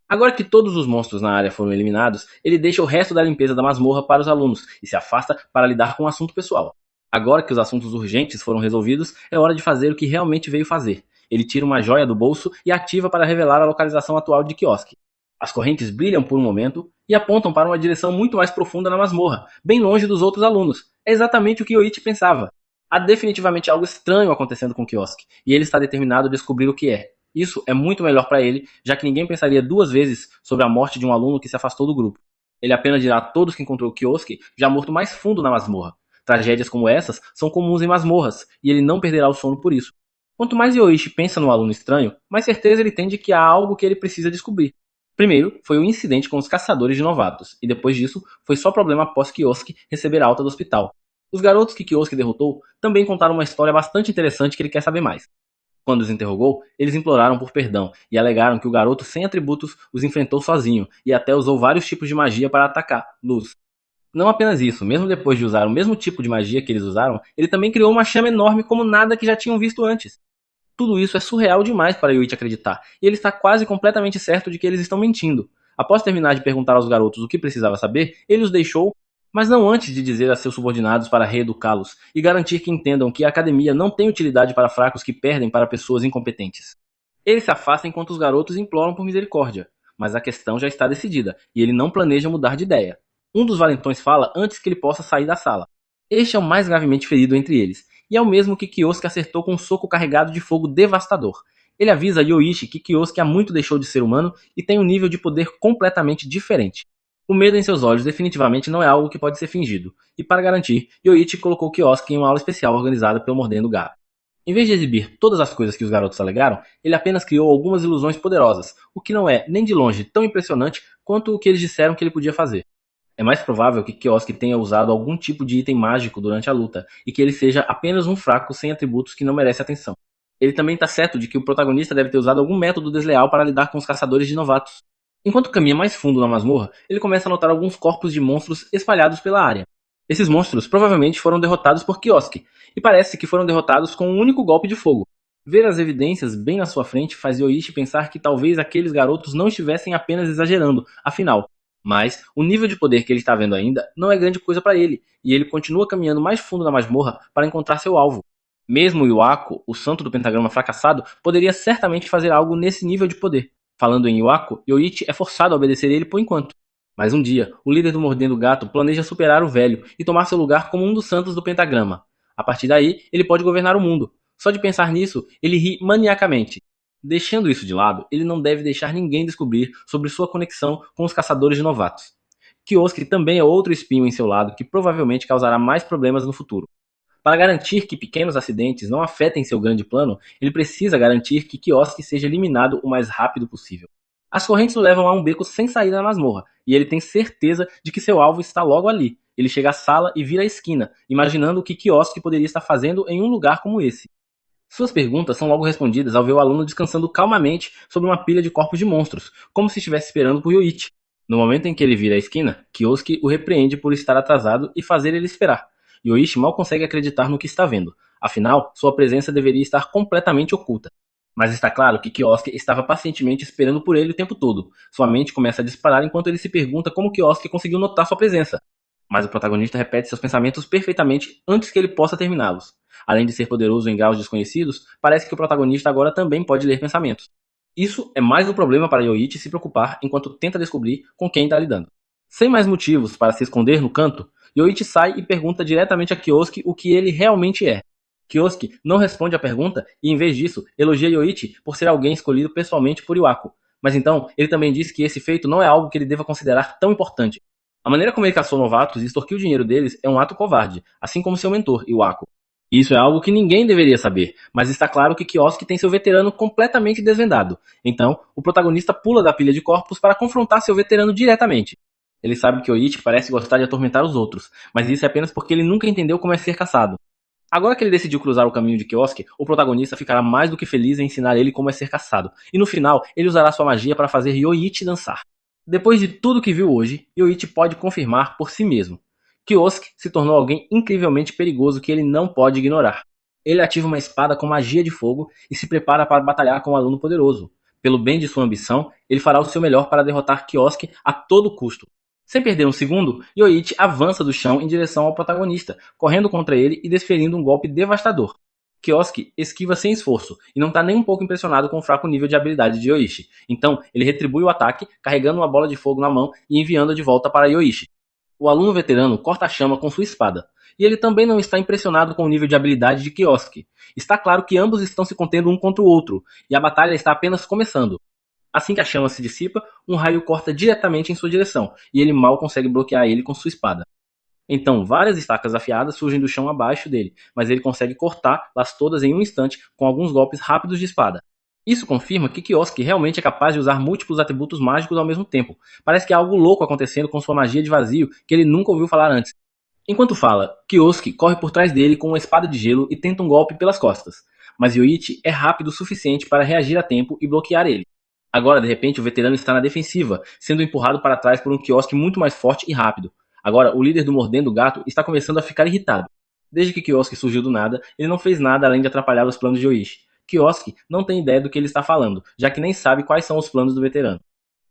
Agora que todos os monstros na área foram eliminados, ele deixa o resto da limpeza da masmorra para os alunos e se afasta para lidar com o assunto pessoal. Agora que os assuntos urgentes foram resolvidos, é hora de fazer o que realmente veio fazer. Ele tira uma joia do bolso e ativa para revelar a localização atual de Kiosk. As correntes brilham por um momento e apontam para uma direção muito mais profunda na masmorra, bem longe dos outros alunos. É exatamente o que Yoichi pensava. Há definitivamente algo estranho acontecendo com Kiosk, e ele está determinado a descobrir o que é. Isso é muito melhor para ele, já que ninguém pensaria duas vezes sobre a morte de um aluno que se afastou do grupo. Ele apenas dirá a todos que encontrou Kiosk já morto mais fundo na masmorra. Tragédias como essas são comuns em masmorras, e ele não perderá o sono por isso. Quanto mais Yoichi pensa no aluno estranho, mais certeza ele tem de que há algo que ele precisa descobrir. Primeiro, foi o incidente com os caçadores de novatos, e depois disso, foi só problema após Kiosk receber alta do hospital. Os garotos que Kiosk derrotou também contaram uma história bastante interessante que ele quer saber mais. Quando os interrogou, eles imploraram por perdão e alegaram que o garoto sem atributos os enfrentou sozinho e até usou vários tipos de magia para atacar Luz. Não apenas isso, mesmo depois de usar o mesmo tipo de magia que eles usaram, ele também criou uma chama enorme como nada que já tinham visto antes. Tudo isso é surreal demais para Yoichi acreditar, e ele está quase completamente certo de que eles estão mentindo. Após terminar de perguntar aos garotos o que precisava saber, ele os deixou, mas não antes de dizer a seus subordinados para reeducá-los e garantir que entendam que a academia não tem utilidade para fracos que perdem para pessoas incompetentes. Ele se afasta enquanto os garotos imploram por misericórdia, mas a questão já está decidida e ele não planeja mudar de ideia. Um dos valentões fala antes que ele possa sair da sala. Este é o mais gravemente ferido entre eles, e é o mesmo que Kiosk acertou com um soco carregado de fogo devastador. Ele avisa Yoichi que Kiosk há muito deixou de ser humano e tem um nível de poder completamente diferente. O medo em seus olhos definitivamente não é algo que pode ser fingido, e para garantir, Yoichi colocou Kiosk em uma aula especial organizada pelo Mordendo Gato. Em vez de exibir todas as coisas que os garotos alegaram, ele apenas criou algumas ilusões poderosas, o que não é, nem de longe, tão impressionante quanto o que eles disseram que ele podia fazer. É mais provável que Kiosk tenha usado algum tipo de item mágico durante a luta, e que ele seja apenas um fraco sem atributos que não merece atenção. Ele também está certo de que o protagonista deve ter usado algum método desleal para lidar com os caçadores de novatos. Enquanto caminha mais fundo na masmorra, ele começa a notar alguns corpos de monstros espalhados pela área. Esses monstros provavelmente foram derrotados por Kiosk, e parece que foram derrotados com um único golpe de fogo. Ver as evidências bem na sua frente faz Yoichi pensar que talvez aqueles garotos não estivessem apenas exagerando, afinal. Mas o nível de poder que ele está vendo ainda não é grande coisa para ele, e ele continua caminhando mais fundo na masmorra para encontrar seu alvo. Mesmo Iwako, o santo do pentagrama fracassado, poderia certamente fazer algo nesse nível de poder. Falando em Iwako, Yoichi é forçado a obedecer ele por enquanto. Mas um dia, o líder do Mordendo Gato planeja superar o velho e tomar seu lugar como um dos santos do pentagrama. A partir daí, ele pode governar o mundo. Só de pensar nisso, ele ri maniacamente. Deixando isso de lado, ele não deve deixar ninguém descobrir sobre sua conexão com os caçadores de novatos. Kiosk também é outro espinho em seu lado que provavelmente causará mais problemas no futuro. Para garantir que pequenos acidentes não afetem seu grande plano, ele precisa garantir que Kiosk seja eliminado o mais rápido possível. As correntes o levam a um beco sem saída na masmorra, e ele tem certeza de que seu alvo está logo ali. Ele chega à sala e vira a esquina, imaginando o que Kiosk poderia estar fazendo em um lugar como esse. Suas perguntas são logo respondidas ao ver o aluno descansando calmamente sobre uma pilha de corpos de monstros, como se estivesse esperando por Yoichi. No momento em que ele vira a esquina, Kiosk o repreende por estar atrasado e fazer ele esperar. Yoichi mal consegue acreditar no que está vendo, afinal, sua presença deveria estar completamente oculta. Mas está claro que Kiosk estava pacientemente esperando por ele o tempo todo. Sua mente começa a disparar enquanto ele se pergunta como Kiosk conseguiu notar sua presença. Mas o protagonista repete seus pensamentos perfeitamente antes que ele possa terminá-los. Além de ser poderoso em graus desconhecidos, parece que o protagonista agora também pode ler pensamentos. Isso é mais um problema para Yoichi se preocupar enquanto tenta descobrir com quem está lidando. Sem mais motivos para se esconder no canto, Yoichi sai e pergunta diretamente a Kiosk o que ele realmente é. Kiosk não responde à pergunta e, em vez disso, elogia Yoichi por ser alguém escolhido pessoalmente por Iwako. Mas então, ele também diz que esse feito não é algo que ele deva considerar tão importante. A maneira como ele caçou novatos e extorquiu o dinheiro deles é um ato covarde, assim como seu mentor, Iwako. Isso é algo que ninguém deveria saber, mas está claro que Kiosk tem seu veterano completamente desvendado. Então, o protagonista pula da pilha de corpos para confrontar seu veterano diretamente. Ele sabe que Yoichi parece gostar de atormentar os outros, mas isso é apenas porque ele nunca entendeu como é ser caçado. Agora que ele decidiu cruzar o caminho de Kiosk, o protagonista ficará mais do que feliz em ensinar ele como é ser caçado, e no final ele usará sua magia para fazer Yoichi dançar. Depois de tudo que viu hoje, Yoichi pode confirmar por si mesmo. Kiosk se tornou alguém incrivelmente perigoso que ele não pode ignorar. Ele ativa uma espada com magia de fogo e se prepara para batalhar com um aluno poderoso. Pelo bem de sua ambição, ele fará o seu melhor para derrotar Kiosk a todo custo. Sem perder um segundo, Yoichi avança do chão em direção ao protagonista, correndo contra ele e desferindo um golpe devastador. Kiosk esquiva sem esforço e não está nem um pouco impressionado com o fraco nível de habilidade de Yoichi. Então, ele retribui o ataque, carregando uma bola de fogo na mão e enviando-a de volta para Yoichi. O aluno veterano corta a chama com sua espada, e ele também não está impressionado com o nível de habilidade de Kiosk. Está claro que ambos estão se contendo um contra o outro, e a batalha está apenas começando. Assim que a chama se dissipa, um raio corta diretamente em sua direção, e ele mal consegue bloquear ele com sua espada. Então, várias estacas afiadas surgem do chão abaixo dele, mas ele consegue cortá-las todas em um instante com alguns golpes rápidos de espada. Isso confirma que Kiosk realmente é capaz de usar múltiplos atributos mágicos ao mesmo tempo. Parece que há algo louco acontecendo com sua magia de vazio que ele nunca ouviu falar antes. Enquanto fala, Kiosk corre por trás dele com uma espada de gelo e tenta um golpe pelas costas. Mas Yoichi é rápido o suficiente para reagir a tempo e bloquear ele. Agora, de repente, o veterano está na defensiva, sendo empurrado para trás por um Kiosk muito mais forte e rápido. Agora, o líder do Mordendo Gato está começando a ficar irritado. Desde que Kiosk surgiu do nada, ele não fez nada além de atrapalhar os planos de Yoichi. Kiosk não tem ideia do que ele está falando, já que nem sabe quais são os planos do veterano.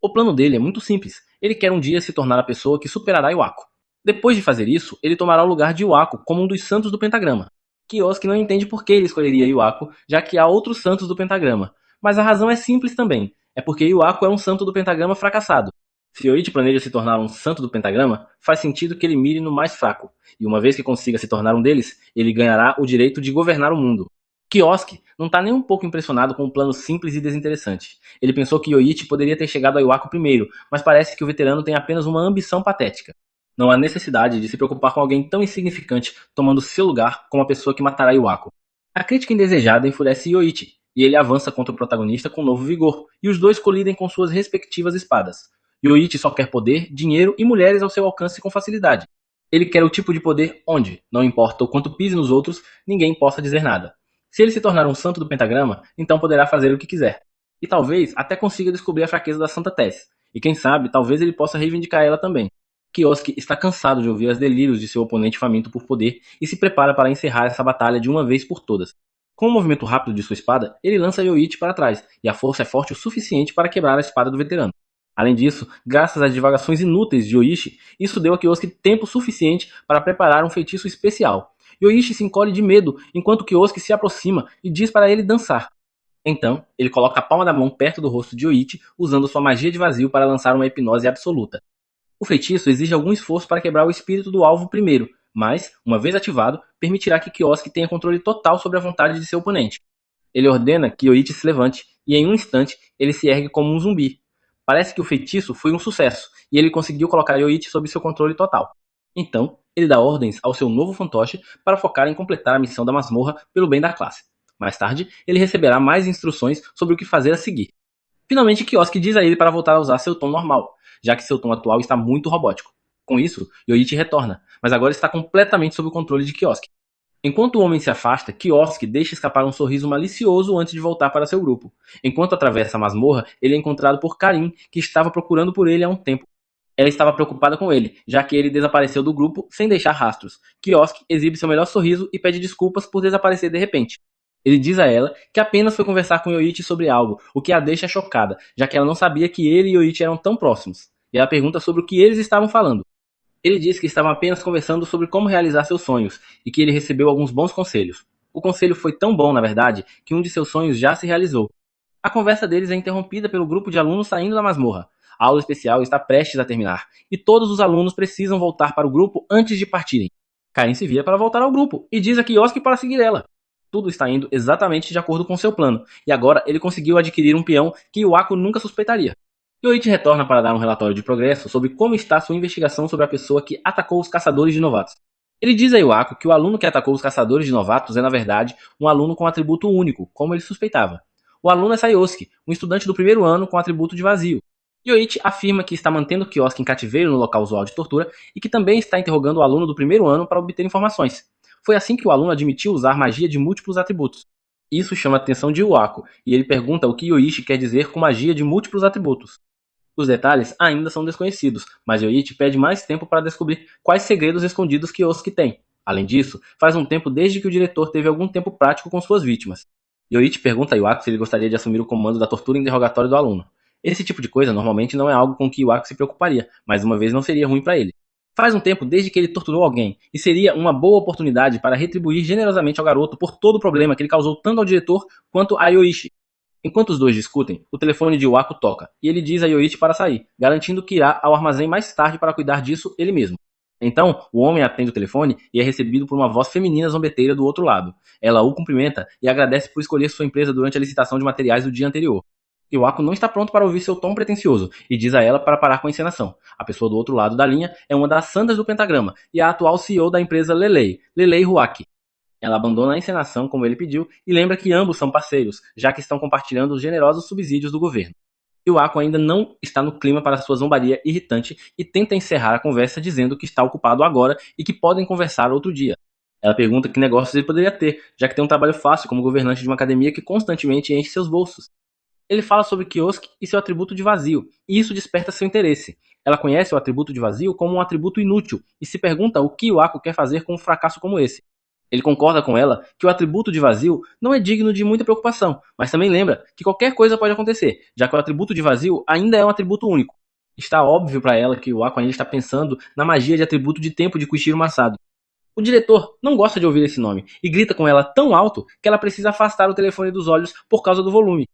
O plano dele é muito simples. Ele quer um dia se tornar a pessoa que superará Iwako. Depois de fazer isso, ele tomará o lugar de Iwako como um dos santos do pentagrama. Kiosk não entende por que ele escolheria Iwako, já que há outros santos do pentagrama. Mas a razão é simples também. É porque Iwako é um santo do pentagrama fracassado. Se Yoichi planeja se tornar um santo do pentagrama, faz sentido que ele mire no mais fraco. E uma vez que consiga se tornar um deles, ele ganhará o direito de governar o mundo. Kiosk não está nem um pouco impressionado com um plano simples e desinteressante. Ele pensou que Yoichi poderia ter chegado a Iwako primeiro, mas parece que o veterano tem apenas uma ambição patética. Não há necessidade de se preocupar com alguém tão insignificante tomando seu lugar como a pessoa que matará Iwako. A crítica indesejada enfurece Yoichi, e ele avança contra o protagonista com novo vigor, e os dois colidem com suas respectivas espadas. Yoichi só quer poder, dinheiro e mulheres ao seu alcance com facilidade. Ele quer o tipo de poder onde, não importa o quanto pise nos outros, ninguém possa dizer nada. Se ele se tornar um santo do pentagrama, então poderá fazer o que quiser. E talvez até consiga descobrir a fraqueza da Santa Tess. E quem sabe, talvez ele possa reivindicar ela também. Kiosk está cansado de ouvir os delírios de seu oponente faminto por poder e se prepara para encerrar essa batalha de uma vez por todas. Com um movimento rápido de sua espada, ele lança Yoichi para trás, e a força é forte o suficiente para quebrar a espada do veterano. Além disso, graças às divagações inúteis de Yoichi, isso deu a Kiosk tempo suficiente para preparar um feitiço especial. Yoichi se encolhe de medo enquanto Kiosk se aproxima e diz para ele dançar. Então, ele coloca a palma da mão perto do rosto de Yoichi, usando sua magia de vazio para lançar uma hipnose absoluta. O feitiço exige algum esforço para quebrar o espírito do alvo primeiro, mas, uma vez ativado, permitirá que Kiosk tenha controle total sobre a vontade de seu oponente. Ele ordena que Yoichi se levante, e em um instante, ele se ergue como um zumbi. Parece que o feitiço foi um sucesso, e ele conseguiu colocar Yoichi sob seu controle total. Então, ele dá ordens ao seu novo fantoche para focar em completar a missão da masmorra pelo bem da classe. Mais tarde, ele receberá mais instruções sobre o que fazer a seguir. Finalmente, Kiosk diz a ele para voltar a usar seu tom normal, já que seu tom atual está muito robótico. Com isso, Yoichi retorna, mas agora está completamente sob o controle de Kiosk. Enquanto o homem se afasta, Kiosk deixa escapar um sorriso malicioso antes de voltar para seu grupo. Enquanto atravessa a masmorra, ele é encontrado por Karin, que estava procurando por ele há um tempo. Ela estava preocupada com ele, já que ele desapareceu do grupo sem deixar rastros. Kiosk exibe seu melhor sorriso e pede desculpas por desaparecer de repente. Ele diz a ela que apenas foi conversar com Yoichi sobre algo, o que a deixa chocada, já que ela não sabia que ele e Yoichi eram tão próximos. E ela pergunta sobre o que eles estavam falando. Ele diz que estavam apenas conversando sobre como realizar seus sonhos, e que ele recebeu alguns bons conselhos. O conselho foi tão bom, na verdade, que um de seus sonhos já se realizou. A conversa deles é interrompida pelo grupo de alunos saindo da masmorra. A aula especial está prestes a terminar, e todos os alunos precisam voltar para o grupo antes de partirem. Karin se vira para voltar ao grupo, e diz a Kiosk para seguir ela. Tudo está indo exatamente de acordo com seu plano, e agora ele conseguiu adquirir um peão que Iwako nunca suspeitaria. Yoichi retorna para dar um relatório de progresso sobre como está sua investigação sobre a pessoa que atacou os caçadores de novatos. Ele diz a Iwako que o aluno que atacou os caçadores de novatos é, na verdade, um aluno com atributo único, como ele suspeitava. O aluno é Sayosuke, um estudante do primeiro ano com atributo de vazio. Yoichi afirma que está mantendo Kiosk em cativeiro no local usual de tortura e que também está interrogando o aluno do primeiro ano para obter informações. Foi assim que o aluno admitiu usar magia de múltiplos atributos. Isso chama a atenção de Iwako, e ele pergunta o que Yoichi quer dizer com magia de múltiplos atributos. Os detalhes ainda são desconhecidos, mas Yoichi pede mais tempo para descobrir quais segredos escondidos Kiosuke tem. Além disso, faz um tempo desde que o diretor teve algum tempo prático com suas vítimas. Yoichi pergunta a Iwako se ele gostaria de assumir o comando da tortura interrogatória do aluno. Esse tipo de coisa normalmente não é algo com que Iwako se preocuparia, mas uma vez não seria ruim para ele. Faz um tempo desde que ele torturou alguém, e seria uma boa oportunidade para retribuir generosamente ao garoto por todo o problema que ele causou tanto ao diretor quanto a Yoichi. Enquanto os dois discutem, o telefone de Iwako toca, e ele diz a Yoichi para sair, garantindo que irá ao armazém mais tarde para cuidar disso ele mesmo. Então, o homem atende o telefone e é recebido por uma voz feminina zombeteira do outro lado. Ela o cumprimenta e agradece por escolher sua empresa durante a licitação de materiais do dia anterior. Iwako não está pronto para ouvir seu tom pretensioso e diz a ela para parar com a encenação. A pessoa do outro lado da linha é uma das santas do pentagrama e a atual CEO da empresa Lelei Huaki. Ela abandona a encenação como ele pediu e lembra que ambos são parceiros, já que estão compartilhando os generosos subsídios do governo. Iwako ainda não está no clima para sua zombaria irritante e tenta encerrar a conversa dizendo que está ocupado agora e que podem conversar outro dia. Ela pergunta que negócios ele poderia ter, já que tem um trabalho fácil como governante de uma academia que constantemente enche seus bolsos. Ele fala sobre Kiosuke e seu atributo de vazio, e isso desperta seu interesse. Ela conhece o atributo de vazio como um atributo inútil e se pergunta o que Iwako quer fazer com um fracasso como esse. Ele concorda com ela que o atributo de vazio não é digno de muita preocupação, mas também lembra que qualquer coisa pode acontecer, já que o atributo de vazio ainda é um atributo único. Está óbvio para ela que Iwako ainda está pensando na magia de atributo de tempo de Kuichiro Masado. O diretor não gosta de ouvir esse nome e grita com ela tão alto que ela precisa afastar o telefone dos olhos por causa do volume.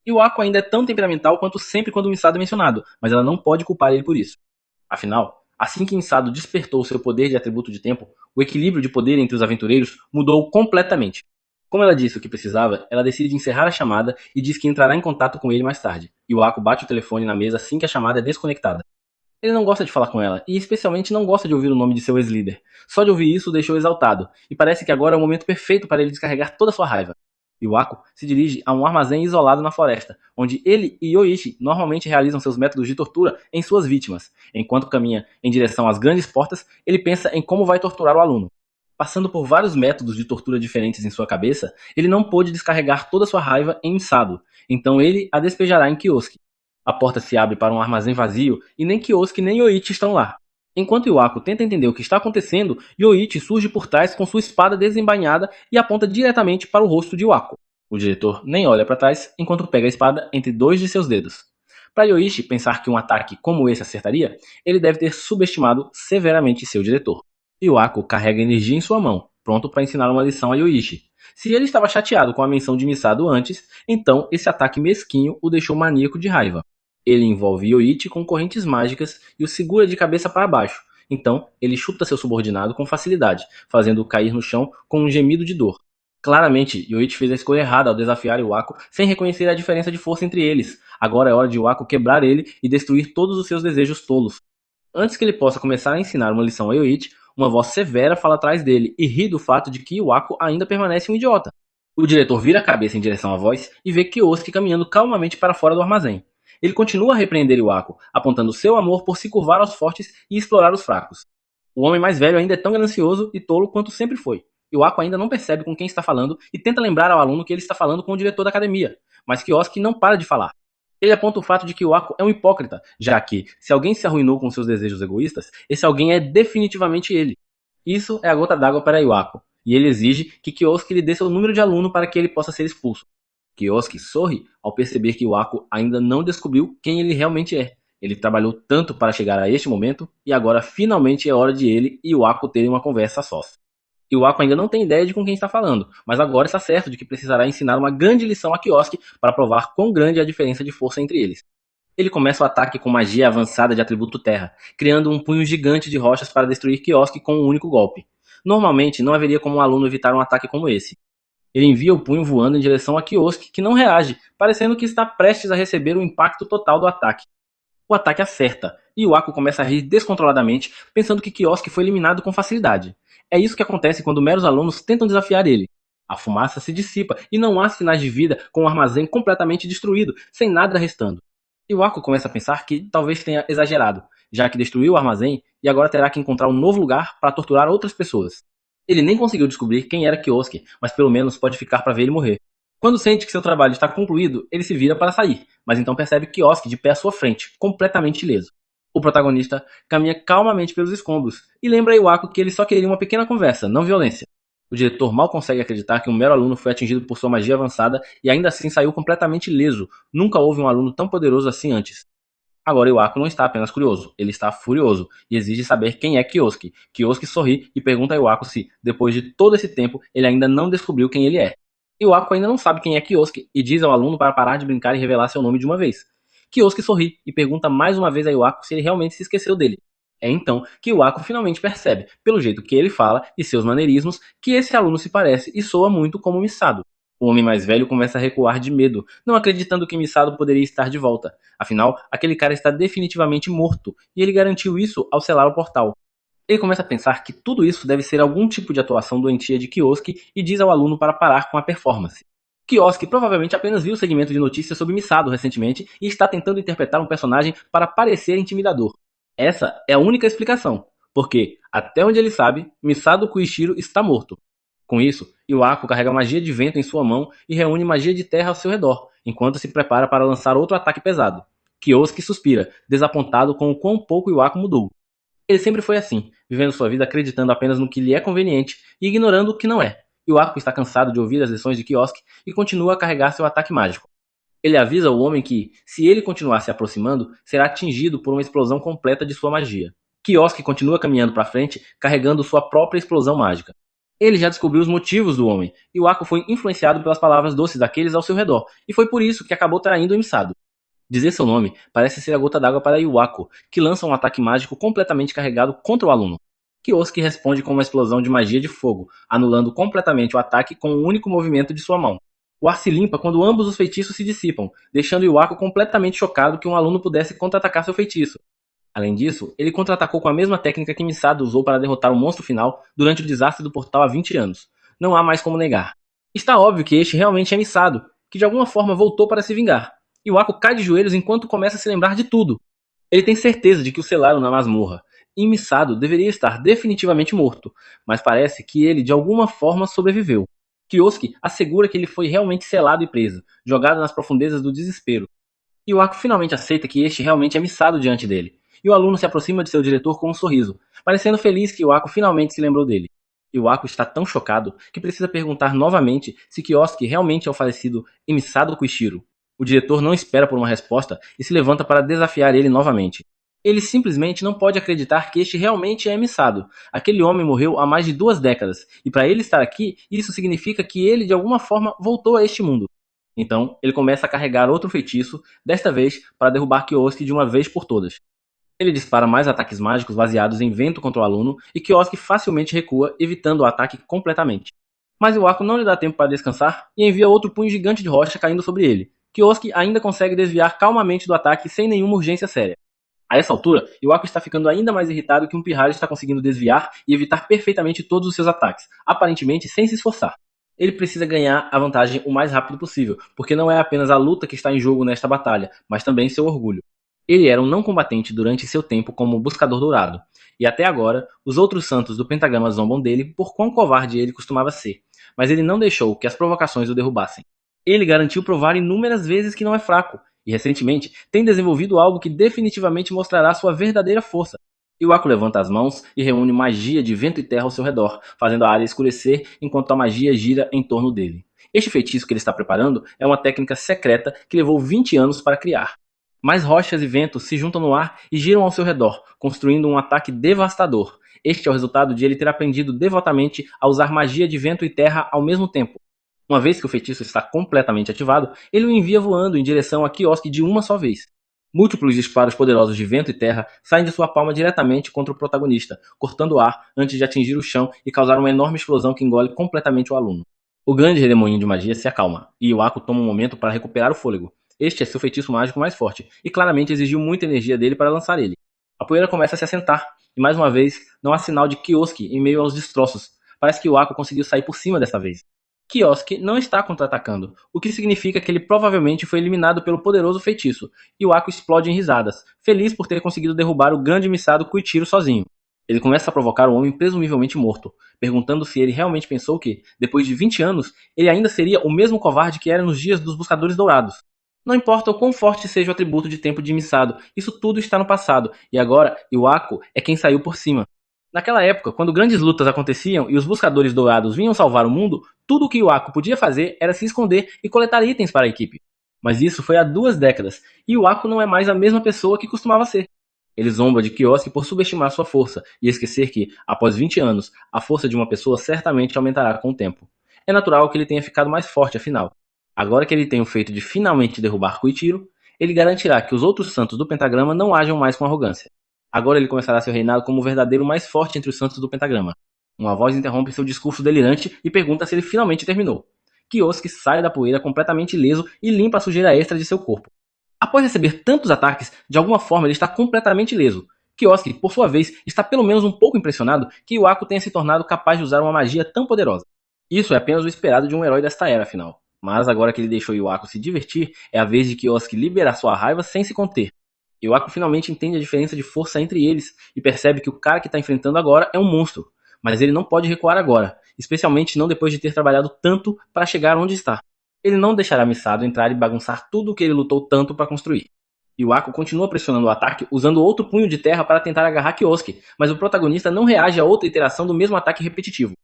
Iwako ainda é tão temperamental quanto sempre quando o Misado é mencionado, mas ela não pode culpar ele por isso. Afinal, assim que Insado despertou seu poder de atributo de tempo, o equilíbrio de poder entre os aventureiros mudou completamente. Como ela disse o que precisava, ela decide encerrar a chamada e diz que entrará em contato com ele mais tarde. Iwako bate o telefone na mesa assim que a chamada é desconectada. Ele não gosta de falar com ela, e especialmente não gosta de ouvir o nome de seu ex-líder. Só de ouvir isso o deixou exaltado, e parece que agora é o momento perfeito para ele descarregar toda a sua raiva. Iwako se dirige a um armazém isolado na floresta, onde ele e Yoichi normalmente realizam seus métodos de tortura em suas vítimas. Enquanto caminha em direção às grandes portas, ele pensa em como vai torturar o aluno. Passando por vários métodos de tortura diferentes em sua cabeça, ele não pôde descarregar toda sua raiva em Misado, então ele a despejará em Kiosuke. A porta se abre para um armazém vazio e nem Kiosuke nem Yoichi estão lá. Enquanto Iwako tenta entender o que está acontecendo, Yoichi surge por trás com sua espada desembainhada e aponta diretamente para o rosto de Iwako. O diretor nem olha para trás enquanto pega a espada entre dois de seus dedos. Para Yoichi pensar que um ataque como esse acertaria, ele deve ter subestimado severamente seu diretor. Iwako carrega energia em sua mão, pronto para ensinar uma lição a Yoichi. Se ele estava chateado com a menção de Misado antes, então esse ataque mesquinho o deixou maníaco de raiva. Ele envolve Yoichi com correntes mágicas e o segura de cabeça para baixo. Então, ele chuta seu subordinado com facilidade, fazendo-o cair no chão com um gemido de dor. Claramente, Yoichi fez a escolha errada ao desafiar Iwako sem reconhecer a diferença de força entre eles. Agora é hora de Iwako quebrar ele e destruir todos os seus desejos tolos. Antes que ele possa começar a ensinar uma lição a Yoichi, uma voz severa fala atrás dele e ri do fato de que Iwako ainda permanece um idiota. O diretor vira a cabeça em direção à voz e vê Kiosuke caminhando calmamente para fora do armazém. Ele continua a repreender Iwako, apontando seu amor por se curvar aos fortes e explorar os fracos. O homem mais velho ainda é tão ganancioso e tolo quanto sempre foi. Iwako ainda não percebe com quem está falando e tenta lembrar ao aluno que ele está falando com o diretor da academia, mas Kiosuke não para de falar. Ele aponta o fato de que Iwako é um hipócrita, já que, se alguém se arruinou com seus desejos egoístas, esse alguém é definitivamente ele. Isso é a gota d'água para Iwako, e ele exige que Kiosuke lhe dê seu número de aluno para que ele possa ser expulso. Kiosuke sorri ao perceber que Iwako ainda não descobriu quem ele realmente é. Ele trabalhou tanto para chegar a este momento, e agora finalmente é hora de ele e Iwako terem uma conversa a sós. Iwako ainda não tem ideia de com quem está falando, mas agora está certo de que precisará ensinar uma grande lição a Kiosuke para provar quão grande é a diferença de força entre eles. Ele começa o ataque com magia avançada de atributo terra, criando um punho gigante de rochas para destruir Kiosuke com um único golpe. Normalmente, não haveria como um aluno evitar um ataque como esse. Ele envia o punho voando em direção a Kiosuke, que não reage, parecendo que está prestes a receber o impacto total do ataque. O ataque acerta, e Iwako começa a rir descontroladamente, pensando que Kiosuke foi eliminado com facilidade. É isso que acontece quando meros alunos tentam desafiar ele. A fumaça se dissipa e não há sinais de vida, com o armazém completamente destruído, sem nada restando. Iwako começa a pensar que talvez tenha exagerado, já que destruiu o armazém e agora terá que encontrar um novo lugar para torturar outras pessoas. Ele nem conseguiu descobrir quem era Kioski, mas pelo menos pode ficar para ver ele morrer. Quando sente que seu trabalho está concluído, ele se vira para sair, mas então percebe Kioski de pé à sua frente, completamente ileso. O protagonista caminha calmamente pelos escombros e lembra a Iwako que ele só queria uma pequena conversa, não violência. O diretor mal consegue acreditar que um mero aluno foi atingido por sua magia avançada e ainda assim saiu completamente ileso. Nunca houve um aluno tão poderoso assim antes. Agora Iwako não está apenas curioso, ele está furioso e exige saber quem é Kioski. Kioski sorri e pergunta a Iwako se, depois de todo esse tempo, ele ainda não descobriu quem ele é. Iwako ainda não sabe quem é Kioski e diz ao aluno para parar de brincar e revelar seu nome de uma vez. Kioski sorri e pergunta mais uma vez a Iwako se ele realmente se esqueceu dele. É então que Iwako finalmente percebe, pelo jeito que ele fala e seus maneirismos, que esse aluno se parece e soa muito como Misato. O homem mais velho começa a recuar de medo, não acreditando que Misato poderia estar de volta. Afinal, aquele cara está definitivamente morto, e ele garantiu isso ao selar o portal. Ele começa a pensar que tudo isso deve ser algum tipo de atuação doentia de Kioski e diz ao aluno para parar com a performance. Kioski provavelmente apenas viu o segmento de notícias sobre Misato recentemente e está tentando interpretar um personagem para parecer intimidador. Essa é a única explicação, porque, até onde ele sabe, Misato Kuishiro está morto. Com isso, Iwako carrega magia de vento em sua mão e reúne magia de terra ao seu redor, enquanto se prepara para lançar outro ataque pesado. Kioski suspira, desapontado com o quão pouco Iwako mudou. Ele sempre foi assim, vivendo sua vida acreditando apenas no que lhe é conveniente e ignorando o que não é. Iwako está cansado de ouvir as lições de Kioski e continua a carregar seu ataque mágico. Ele avisa o homem que, se ele continuar se aproximando, será atingido por uma explosão completa de sua magia. Kioski continua caminhando para frente, carregando sua própria explosão mágica. Ele já descobriu os motivos do homem, e o Ako foi influenciado pelas palavras doces daqueles ao seu redor, e foi por isso que acabou traindo o Emissado. Dizer seu nome parece ser a gota d'água para Iwako, que lança um ataque mágico completamente carregado contra o aluno. Kioski responde com uma explosão de magia de fogo, anulando completamente o ataque com um único movimento de sua mão. O ar se limpa quando ambos os feitiços se dissipam, deixando Iwako completamente chocado que um aluno pudesse contra-atacar seu feitiço. Além disso, ele contra-atacou com a mesma técnica que Misato usou para derrotar o monstro final durante o desastre do portal há 20 anos. Não há mais como negar. Está óbvio que este realmente é Misato, que de alguma forma voltou para se vingar. E o Ako cai de joelhos enquanto começa a se lembrar de tudo. Ele tem certeza de que o selaram na masmorra, e Misato deveria estar definitivamente morto, mas parece que ele de alguma forma sobreviveu. Kioski assegura que ele foi realmente selado e preso, jogado nas profundezas do desespero. E o Ako finalmente aceita que este realmente é Misato diante dele. E o aluno se aproxima de seu diretor com um sorriso, parecendo feliz que o Ako finalmente se lembrou dele. E o Ako está tão chocado que precisa perguntar novamente se Kioski realmente é o falecido Emisado Kuishiro. O diretor não espera por uma resposta e se levanta para desafiar ele novamente. Ele simplesmente não pode acreditar que este realmente é Emisado. Aquele homem morreu há mais de 2 décadas, e para ele estar aqui, isso significa que ele de alguma forma voltou a este mundo. Então, ele começa a carregar outro feitiço, desta vez para derrubar Kioski de uma vez por todas. Ele dispara mais ataques mágicos baseados em vento contra o aluno e Kioski facilmente recua, evitando o ataque completamente. Mas Iwako não lhe dá tempo para descansar e envia outro punho gigante de rocha caindo sobre ele. Kioski ainda consegue desviar calmamente do ataque sem nenhuma urgência séria. A essa altura, Iwako está ficando ainda mais irritado que um pirralho está conseguindo desviar e evitar perfeitamente todos os seus ataques, aparentemente sem se esforçar. Ele precisa ganhar a vantagem o mais rápido possível, porque não é apenas a luta que está em jogo nesta batalha, mas também seu orgulho. Ele era um não combatente durante seu tempo como Buscador Dourado, e até agora, os outros santos do pentagrama zombam dele por quão covarde ele costumava ser, mas ele não deixou que as provocações o derrubassem. Ele garantiu provar inúmeras vezes que não é fraco, e recentemente tem desenvolvido algo que definitivamente mostrará sua verdadeira força. Iwako levanta as mãos e reúne magia de vento e terra ao seu redor, fazendo a área escurecer enquanto a magia gira em torno dele. Este feitiço que ele está preparando é uma técnica secreta que levou 20 anos para criar. Mais rochas e ventos se juntam no ar e giram ao seu redor, construindo um ataque devastador. Este é o resultado de ele ter aprendido devotamente a usar magia de vento e terra ao mesmo tempo. Uma vez que o feitiço está completamente ativado, ele o envia voando em direção a Kioski de uma só vez. Múltiplos disparos poderosos de vento e terra saem de sua palma diretamente contra o protagonista, cortando o ar antes de atingir o chão e causar uma enorme explosão que engole completamente o aluno. O grande redemoinho de magia se acalma, e Iwako toma um momento para recuperar o fôlego. Este é seu feitiço mágico mais forte, e claramente exigiu muita energia dele para lançar ele. A poeira começa a se assentar, e mais uma vez, não há sinal de Kioski em meio aos destroços. Parece que Iwako conseguiu sair por cima dessa vez. Kioski não está contra-atacando, o que significa que ele provavelmente foi eliminado pelo poderoso feitiço, e Iwako explode em risadas, feliz por ter conseguido derrubar o grande missado Kuichiro sozinho. Ele começa a provocar o homem presumivelmente morto, perguntando se ele realmente pensou que, depois de 20 anos, ele ainda seria o mesmo covarde que era nos dias dos Buscadores Dourados. Não importa o quão forte seja o atributo de tempo de Missado, isso tudo está no passado, e agora Iwako é quem saiu por cima. Naquela época, quando grandes lutas aconteciam e os Buscadores Dourados vinham salvar o mundo, tudo o que Iwako podia fazer era se esconder e coletar itens para a equipe. Mas isso foi há 2 décadas, e Iwako não é mais a mesma pessoa que costumava ser. Ele zomba de Kiosk por subestimar sua força e esquecer que, após 20 anos, a força de uma pessoa certamente aumentará com o tempo. É natural que ele tenha ficado mais forte, afinal. Agora que ele tem o feito de finalmente derrubar Koichiro, ele garantirá que os outros santos do pentagrama não ajam mais com arrogância. Agora ele começará seu reinado como o verdadeiro mais forte entre os santos do pentagrama. Uma voz interrompe seu discurso delirante e pergunta se ele finalmente terminou. Kiosk sai da poeira completamente ileso e limpa a sujeira extra de seu corpo. Após receber tantos ataques, de alguma forma ele está completamente ileso. Kiosk, por sua vez, está pelo menos um pouco impressionado que Iwako tenha se tornado capaz de usar uma magia tão poderosa. Isso é apenas o esperado de um herói desta era, afinal. Mas agora que ele deixou Iwako se divertir, é a vez de Kiosk liberar sua raiva sem se conter. Iwako finalmente entende a diferença de força entre eles e percebe que o cara que está enfrentando agora é um monstro. Mas ele não pode recuar agora, especialmente não depois de ter trabalhado tanto para chegar onde está. Ele não deixará Missado entrar e bagunçar tudo o que ele lutou tanto para construir. Iwako continua pressionando o ataque usando outro punho de terra para tentar agarrar Kiosk, mas o protagonista não reage a outra iteração do mesmo ataque repetitivo.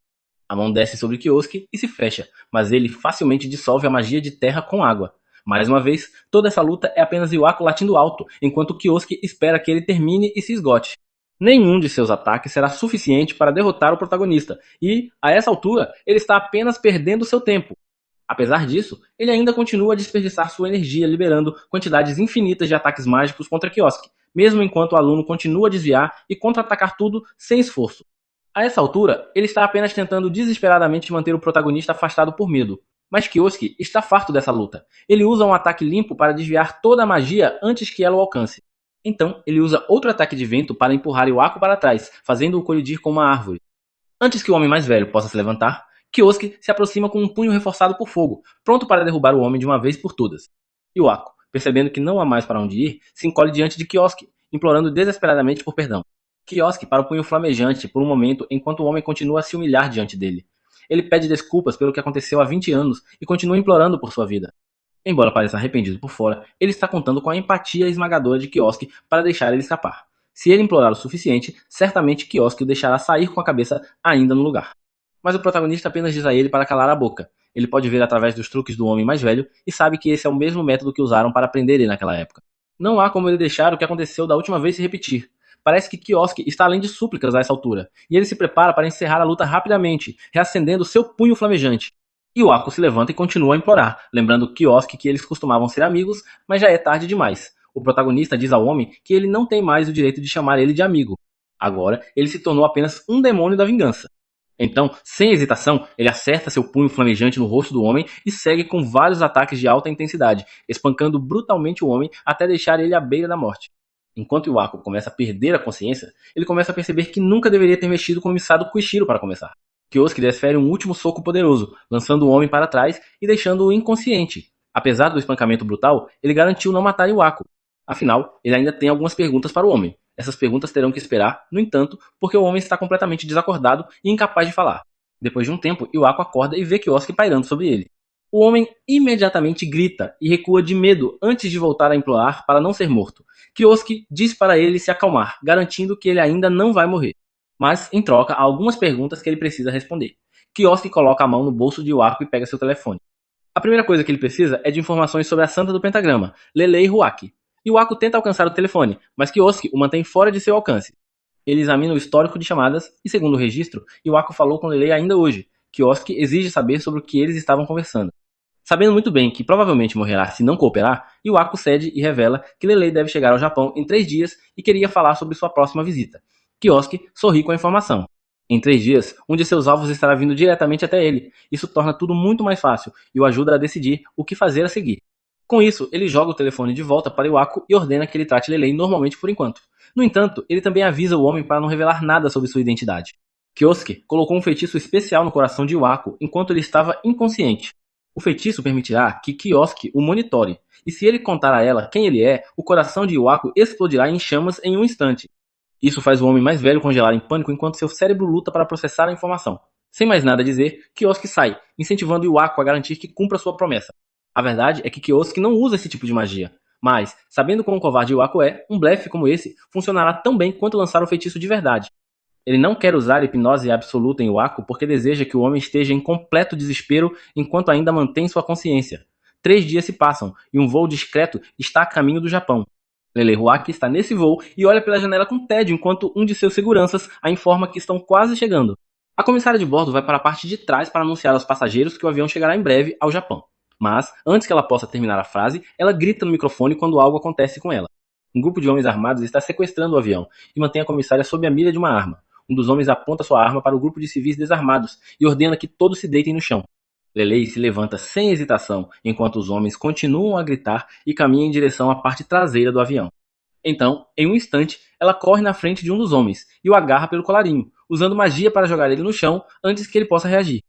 A mão desce sobre Kiosk e se fecha, mas ele facilmente dissolve a magia de terra com água. Mais uma vez, toda essa luta é apenas Iwako latindo alto, enquanto Kiosk espera que ele termine e se esgote. Nenhum de seus ataques será suficiente para derrotar o protagonista, e, a essa altura, ele está apenas perdendo seu tempo. Apesar disso, ele ainda continua a desperdiçar sua energia liberando quantidades infinitas de ataques mágicos contra Kiosk, mesmo enquanto o aluno continua a desviar e contra-atacar tudo sem esforço. A essa altura, ele está apenas tentando desesperadamente manter o protagonista afastado por medo. Mas Kiosk está farto dessa luta. Ele usa um ataque limpo para desviar toda a magia antes que ela o alcance. Então, ele usa outro ataque de vento para empurrar Iwako para trás, fazendo-o colidir com uma árvore. Antes que o homem mais velho possa se levantar, Kiosk se aproxima com um punho reforçado por fogo, pronto para derrubar o homem de uma vez por todas. Iwako, percebendo que não há mais para onde ir, se encolhe diante de Kiosk, implorando desesperadamente por perdão. Kiosk para o punho flamejante por um momento enquanto o homem continua a se humilhar diante dele. Ele pede desculpas pelo que aconteceu há 20 anos e continua implorando por sua vida. Embora pareça arrependido por fora, ele está contando com a empatia esmagadora de Kiosk para deixar ele escapar. Se ele implorar o suficiente, certamente Kiosk o deixará sair com a cabeça ainda no lugar. Mas o protagonista apenas diz a ele para calar a boca. Ele pode ver através dos truques do homem mais velho e sabe que esse é o mesmo método que usaram para prender ele naquela época. Não há como ele deixar o que aconteceu da última vez se repetir. Parece que Kiosk está além de súplicas a essa altura, e ele se prepara para encerrar a luta rapidamente, reacendendo seu punho flamejante. Iwako se levanta e continua a implorar, lembrando Kiosk que eles costumavam ser amigos, mas já é tarde demais. O protagonista diz ao homem que ele não tem mais o direito de chamar ele de amigo. Agora, ele se tornou apenas um demônio da vingança. Então, sem hesitação, ele acerta seu punho flamejante no rosto do homem e segue com vários ataques de alta intensidade, espancando brutalmente o homem até deixar ele à beira da morte. Enquanto Iwako começa a perder a consciência, ele começa a perceber que nunca deveria ter mexido com o Missado Koichiro para começar. Kiosk desfere um último soco poderoso, lançando o homem para trás e deixando-o inconsciente. Apesar do espancamento brutal, ele garantiu não matar Iwako. Afinal, ele ainda tem algumas perguntas para o homem. Essas perguntas terão que esperar, no entanto, porque o homem está completamente desacordado e incapaz de falar. Depois de um tempo, Iwako acorda e vê Kiosk pairando sobre ele. O homem imediatamente grita e recua de medo antes de voltar a implorar para não ser morto. Kiosk diz para ele se acalmar, garantindo que ele ainda não vai morrer. Mas, em troca, há algumas perguntas que ele precisa responder. Kiosk coloca a mão no bolso de Iwako e pega seu telefone. A primeira coisa que ele precisa é de informações sobre a Santa do Pentagrama, Lelei Huaki. Iwako tenta alcançar o telefone, mas Kiosk o mantém fora de seu alcance. Ele examina o histórico de chamadas e, segundo o registro, Iwako falou com Lelei ainda hoje. Kiosk exige saber sobre o que eles estavam conversando. Sabendo muito bem que provavelmente morrerá se não cooperar, Iwako cede e revela que Lelei deve chegar ao Japão em 3 dias e queria falar sobre sua próxima visita. Kiosk sorri com a informação. Em 3 dias, um de seus alvos estará vindo diretamente até ele. Isso torna tudo muito mais fácil e o ajuda a decidir o que fazer a seguir. Com isso, ele joga o telefone de volta para Iwako e ordena que ele trate Lelei normalmente por enquanto. No entanto, ele também avisa o homem para não revelar nada sobre sua identidade. Kiosk colocou um feitiço especial no coração de Iwako enquanto ele estava inconsciente. O feitiço permitirá que Kiosk o monitore, e se ele contar a ela quem ele é, o coração de Iwako explodirá em chamas em um instante. Isso faz o homem mais velho congelar em pânico enquanto seu cérebro luta para processar a informação. Sem mais nada a dizer, Kiosk sai, incentivando Iwako a garantir que cumpra sua promessa. A verdade é que Kiosk não usa esse tipo de magia, mas, sabendo quão covarde Iwako é, um blefe como esse funcionará tão bem quanto lançar o feitiço de verdade. Ele não quer usar a hipnose absoluta em Iwako porque deseja que o homem esteja em completo desespero enquanto ainda mantém sua consciência. 3 dias se passam e um voo discreto está a caminho do Japão. Lele Huaki está nesse voo e olha pela janela com tédio enquanto um de seus seguranças a informa que estão quase chegando. A comissária de bordo vai para a parte de trás para anunciar aos passageiros que o avião chegará em breve ao Japão. Mas, antes que ela possa terminar a frase, ela grita no microfone quando algo acontece com ela. Um grupo de homens armados está sequestrando o avião e mantém a comissária sob a mira de uma arma. Um dos homens aponta sua arma para o grupo de civis desarmados e ordena que todos se deitem no chão. Lelei se levanta sem hesitação, enquanto os homens continuam a gritar e caminham em direção à parte traseira do avião. Então, em um instante, ela corre na frente de um dos homens e o agarra pelo colarinho, usando magia para jogar ele no chão antes que ele possa reagir.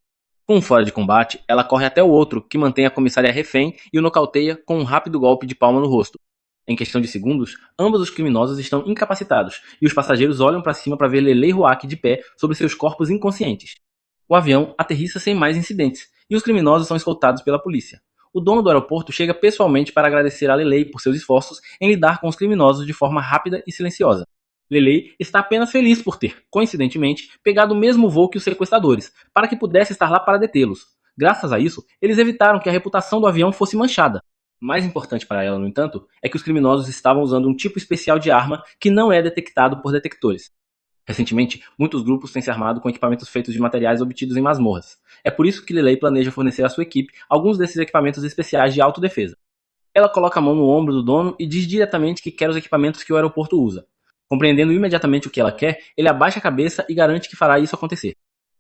Com um fora de combate, ela corre até o outro, que mantém a comissária refém e o nocauteia com um rápido golpe de palma no rosto. Em questão de segundos, ambos os criminosos estão incapacitados e os passageiros olham para cima para ver Lele Huaki de pé sobre seus corpos inconscientes. O avião aterrissa sem mais incidentes e os criminosos são escoltados pela polícia. O dono do aeroporto chega pessoalmente para agradecer a Lelei por seus esforços em lidar com os criminosos de forma rápida e silenciosa. Lelei está apenas feliz por ter, coincidentemente, pegado o mesmo voo que os sequestradores, para que pudesse estar lá para detê-los. Graças a isso, eles evitaram que a reputação do avião fosse manchada. Mais importante para ela, no entanto, é que os criminosos estavam usando um tipo especial de arma que não é detectado por detectores. Recentemente, muitos grupos têm se armado com equipamentos feitos de materiais obtidos em masmorras. É por isso que Lelei planeja fornecer à sua equipe alguns desses equipamentos especiais de autodefesa. Ela coloca a mão no ombro do dono e diz diretamente que quer os equipamentos que o aeroporto usa. Compreendendo imediatamente o que ela quer, ele abaixa a cabeça e garante que fará isso acontecer.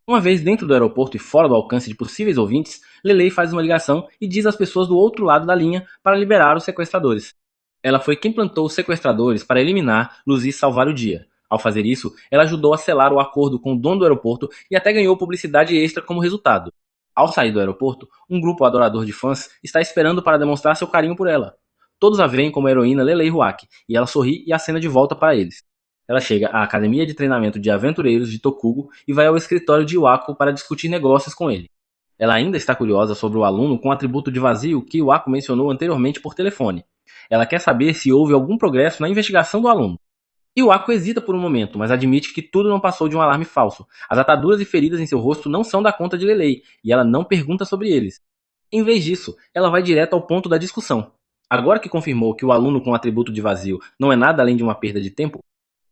Uma vez dentro do aeroporto e fora do alcance de possíveis ouvintes, Lelei faz uma ligação e diz às pessoas do outro lado da linha para liberar os sequestradores. Ela foi quem plantou os sequestradores para eliminar, Luz e salvar o dia. Ao fazer isso, ela ajudou a selar o acordo com o dono do aeroporto e até ganhou publicidade extra como resultado. Ao sair do aeroporto, um grupo adorador de fãs está esperando para demonstrar seu carinho por ela. Todos a veem como a heroína Lelei Huaki, e ela sorri e acena de volta para eles. Ela chega à academia de treinamento de aventureiros de Tokugo e vai ao escritório de Iwako para discutir negócios com ele. Ela ainda está curiosa sobre o aluno com o atributo de vazio que Iwako mencionou anteriormente por telefone. Ela quer saber se houve algum progresso na investigação do aluno. Iwako hesita por um momento, mas admite que tudo não passou de um alarme falso. As ataduras e feridas em seu rosto não são da conta de Lelei, e ela não pergunta sobre eles. Em vez disso, ela vai direto ao ponto da discussão. Agora que confirmou que o aluno com o atributo de vazio não é nada além de uma perda de tempo,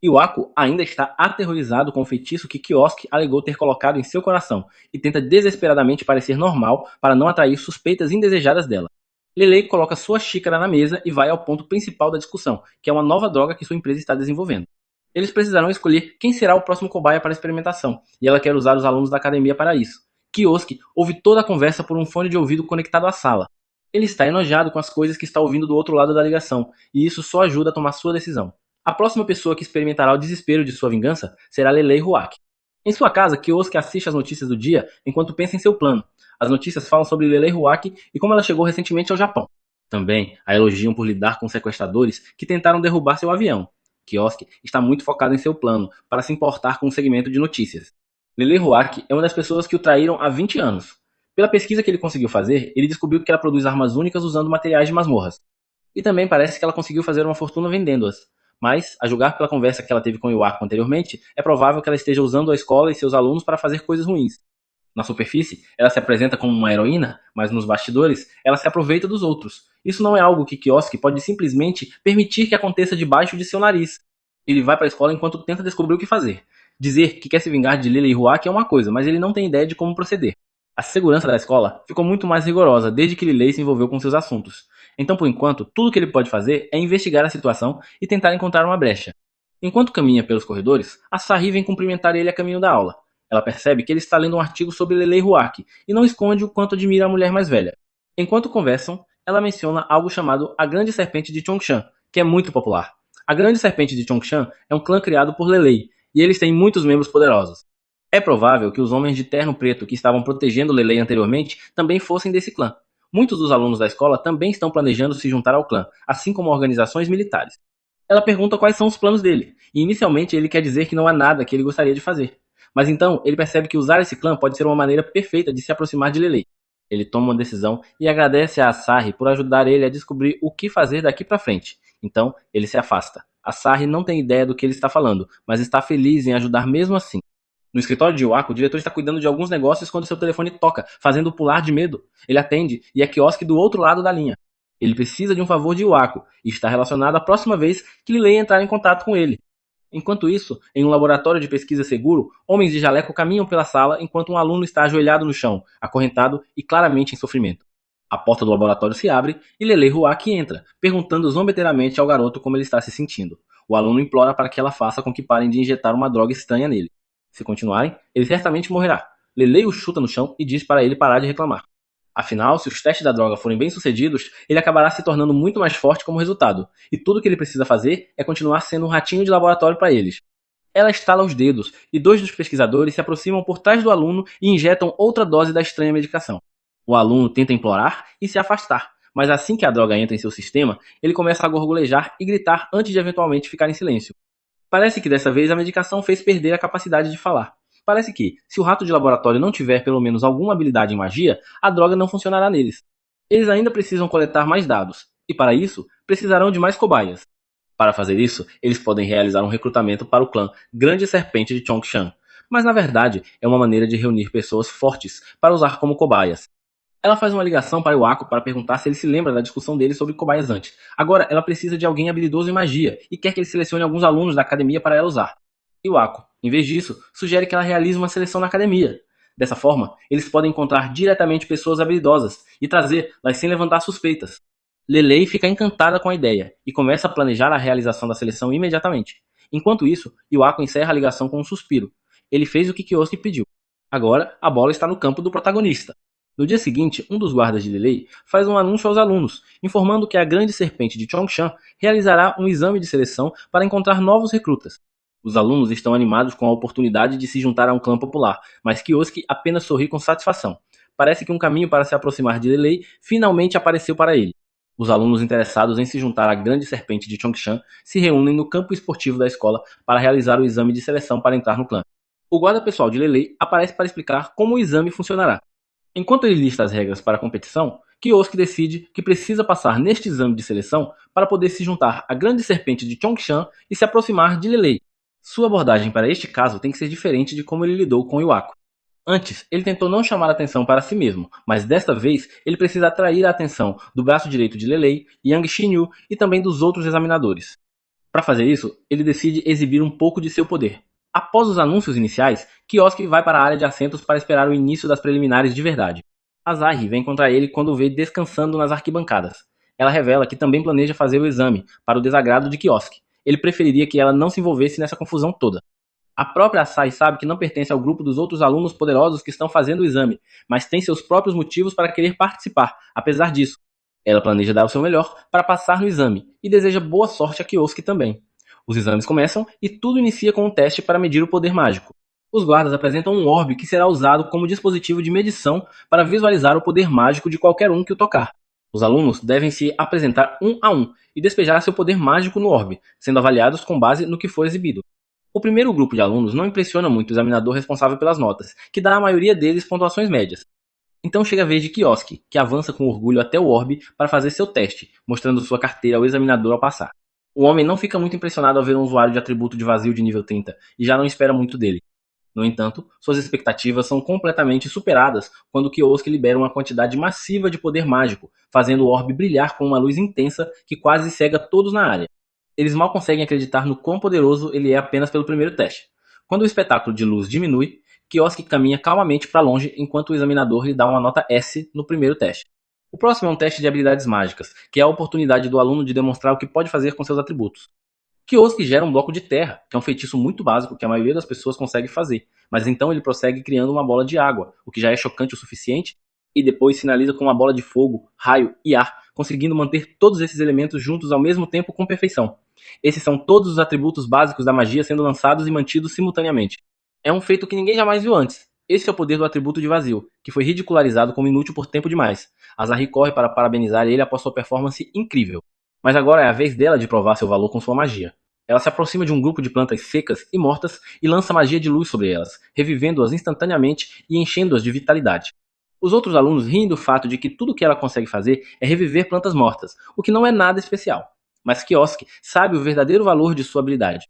Iwako ainda está aterrorizado com o feitiço que Kiosk alegou ter colocado em seu coração e tenta desesperadamente parecer normal para não atrair suspeitas indesejadas dela. Lelei coloca sua xícara na mesa e vai ao ponto principal da discussão, que é uma nova droga que sua empresa está desenvolvendo. Eles precisarão escolher quem será o próximo cobaia para a experimentação, e ela quer usar os alunos da academia para isso. Kiosk ouve toda a conversa por um fone de ouvido conectado à sala. Ele está enojado com as coisas que está ouvindo do outro lado da ligação, e isso só ajuda a tomar sua decisão. A próxima pessoa que experimentará o desespero de sua vingança será Lelei Huaki. Em sua casa, Kiosk assiste às notícias do dia enquanto pensa em seu plano. As notícias falam sobre Lelei Huaki e como ela chegou recentemente ao Japão. Também a elogiam por lidar com sequestradores que tentaram derrubar seu avião. Kiosk está muito focado em seu plano para se importar com o segmento de notícias. Lelei Huaki é uma das pessoas que o traíram há 20 anos. Pela pesquisa que ele conseguiu fazer, ele descobriu que ela produz armas únicas usando materiais de masmorras. E também parece que ela conseguiu fazer uma fortuna vendendo-as. Mas, a julgar pela conversa que ela teve com Iwako anteriormente, é provável que ela esteja usando a escola e seus alunos para fazer coisas ruins. Na superfície, ela se apresenta como uma heroína, mas nos bastidores, ela se aproveita dos outros. Isso não é algo que Kiosk pode simplesmente permitir que aconteça debaixo de seu nariz. Ele vai para a escola enquanto tenta descobrir o que fazer. Dizer que quer se vingar de Lelei Huaki é uma coisa, mas ele não tem ideia de como proceder. A segurança da escola ficou muito mais rigorosa desde que Lelei se envolveu com seus assuntos. Então, por enquanto, tudo que ele pode fazer é investigar a situação e tentar encontrar uma brecha. Enquanto caminha pelos corredores, a Sahi vem cumprimentar ele a caminho da aula. Ela percebe que ele está lendo um artigo sobre Lelei Huaki e não esconde o quanto admira a mulher mais velha. Enquanto conversam, ela menciona algo chamado a Grande Serpente de Chongshan, que é muito popular. A Grande Serpente de Chongshan é um clã criado por Lelei, e eles têm muitos membros poderosos. É provável que os homens de terno preto que estavam protegendo Lelei anteriormente também fossem desse clã. Muitos dos alunos da escola também estão planejando se juntar ao clã, assim como organizações militares. Ela pergunta quais são os planos dele, e inicialmente ele quer dizer que não há nada que ele gostaria de fazer. Mas então ele percebe que usar esse clã pode ser uma maneira perfeita de se aproximar de Lelei. Ele toma uma decisão e agradece a Asahi por ajudar ele a descobrir o que fazer daqui para frente. Então ele se afasta. Asahi não tem ideia do que ele está falando, mas está feliz em ajudar mesmo assim. No escritório de Iwako, o diretor está cuidando de alguns negócios quando seu telefone toca, fazendo pular de medo. Ele atende e é quiosque do outro lado da linha. Ele precisa de um favor de Iwako e está relacionado à próxima vez que Lei entrar em contato com ele. Enquanto isso, em um laboratório de pesquisa seguro, homens de jaleco caminham pela sala enquanto um aluno está ajoelhado no chão, acorrentado e claramente em sofrimento. A porta do laboratório se abre e Lele Ruaki entra, perguntando zombeteiramente ao garoto como ele está se sentindo. O aluno implora para que ela faça com que parem de injetar uma droga estranha nele. Se continuarem, ele certamente morrerá. Lele o chuta no chão e diz para ele parar de reclamar. Afinal, se os testes da droga forem bem-sucedidos, ele acabará se tornando muito mais forte como resultado, e tudo o que ele precisa fazer é continuar sendo um ratinho de laboratório para eles. Ela estala os dedos, e dois dos pesquisadores se aproximam por trás do aluno e injetam outra dose da estranha medicação. O aluno tenta implorar e se afastar, mas assim que a droga entra em seu sistema, ele começa a gorgolejar e gritar antes de eventualmente ficar em silêncio. Parece que dessa vez a medicação fez perder a capacidade de falar. Parece que, se o rato de laboratório não tiver pelo menos alguma habilidade em magia, a droga não funcionará neles. Eles ainda precisam coletar mais dados, e para isso, precisarão de mais cobaias. Para fazer isso, eles podem realizar um recrutamento para o clã Grande Serpente de Chongshan, mas na verdade é uma maneira de reunir pessoas fortes para usar como cobaias. Ela faz uma ligação para o Ako para perguntar se ele se lembra da discussão dele sobre cobaias antes. Agora, ela precisa de alguém habilidoso em magia e quer que ele selecione alguns alunos da academia para ela usar. E o Ako, em vez disso, sugere que ela realize uma seleção na academia. Dessa forma, eles podem encontrar diretamente pessoas habilidosas e trazê-las sem levantar suspeitas. Lelei fica encantada com a ideia e começa a planejar a realização da seleção imediatamente. Enquanto isso, Iwako encerra a ligação com um suspiro. Ele fez o que Kyosuke pediu. Agora, a bola está no campo do protagonista. No dia seguinte, um dos guardas de Lelei faz um anúncio aos alunos, informando que a Grande Serpente de Chongshan realizará um exame de seleção para encontrar novos recrutas. Os alunos estão animados com a oportunidade de se juntar a um clã popular, mas Kyosuke apenas sorri com satisfação. Parece que um caminho para se aproximar de Lelei finalmente apareceu para ele. Os alunos interessados em se juntar à Grande Serpente de Chongshan se reúnem no campo esportivo da escola para realizar o exame de seleção para entrar no clã. O guarda pessoal de Lelei aparece para explicar como o exame funcionará. Enquanto ele lista as regras para a competição, Kyosuke decide que precisa passar neste exame de seleção para poder se juntar à Grande Serpente de Chongshan e se aproximar de Lelei. Sua abordagem para este caso tem que ser diferente de como ele lidou com Iwako. Antes, ele tentou não chamar atenção para si mesmo, mas desta vez ele precisa atrair a atenção do braço direito de Lelei, Yang Xinyu e também dos outros examinadores. Para fazer isso, ele decide exibir um pouco de seu poder. Após os anúncios iniciais, Kyosuke vai para a área de assentos para esperar o início das preliminares de verdade. Asahi vem encontrar ele quando o vê descansando nas arquibancadas. Ela revela que também planeja fazer o exame, para o desagrado de Kyosuke. Ele preferiria que ela não se envolvesse nessa confusão toda. A própria Asahi sabe que não pertence ao grupo dos outros alunos poderosos que estão fazendo o exame, mas tem seus próprios motivos para querer participar, apesar disso. Ela planeja dar o seu melhor para passar no exame, e deseja boa sorte a Kyosuke também. Os exames começam e tudo inicia com um teste para medir o poder mágico. Os guardas apresentam um orbe que será usado como dispositivo de medição para visualizar o poder mágico de qualquer um que o tocar. Os alunos devem se apresentar um a um e despejar seu poder mágico no orbe, sendo avaliados com base no que for exibido. O primeiro grupo de alunos não impressiona muito o examinador responsável pelas notas, que dá à maioria deles pontuações médias. Então chega a vez de Kyosuke, que avança com orgulho até o orbe para fazer seu teste, mostrando sua carteira ao examinador ao passar. O homem não fica muito impressionado ao ver um usuário de atributo de vazio de nível 30 e já não espera muito dele. No entanto, suas expectativas são completamente superadas quando Kyosuke libera uma quantidade massiva de poder mágico, fazendo o orbe brilhar com uma luz intensa que quase cega todos na área. Eles mal conseguem acreditar no quão poderoso ele é apenas pelo primeiro teste. Quando o espetáculo de luz diminui, Kyosuke caminha calmamente para longe enquanto o examinador lhe dá uma nota S no primeiro teste. O próximo é um teste de habilidades mágicas, que é a oportunidade do aluno de demonstrar o que pode fazer com seus atributos. Kyosuke gera um bloco de terra, que é um feitiço muito básico que a maioria das pessoas consegue fazer, mas então ele prossegue criando uma bola de água, o que já é chocante o suficiente, e depois finaliza com uma bola de fogo, raio e ar, conseguindo manter todos esses elementos juntos ao mesmo tempo com perfeição. Esses são todos os atributos básicos da magia sendo lançados e mantidos simultaneamente. É um feito que ninguém jamais viu antes. Esse é o poder do atributo de vazio, que foi ridicularizado como inútil por tempo demais. Asahi corre para parabenizar ele após sua performance incrível. Mas agora é a vez dela de provar seu valor com sua magia. Ela se aproxima de um grupo de plantas secas e mortas e lança magia de luz sobre elas, revivendo-as instantaneamente e enchendo-as de vitalidade. Os outros alunos riem do fato de que tudo o que ela consegue fazer é reviver plantas mortas, o que não é nada especial. Mas Kiosk sabe o verdadeiro valor de sua habilidade.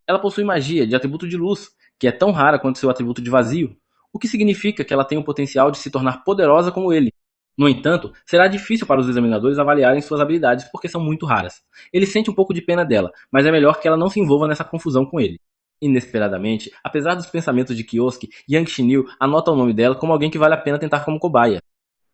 Ela possui magia de atributo de luz, que é tão rara quanto seu atributo de vazio, o que significa que ela tem o potencial de se tornar poderosa como ele. No entanto, será difícil para os examinadores avaliarem suas habilidades porque são muito raras. Ele sente um pouco de pena dela, mas é melhor que ela não se envolva nessa confusão com ele. Inesperadamente, apesar dos pensamentos de Kiosk, Yang Shinil anota o nome dela como alguém que vale a pena tentar como cobaia.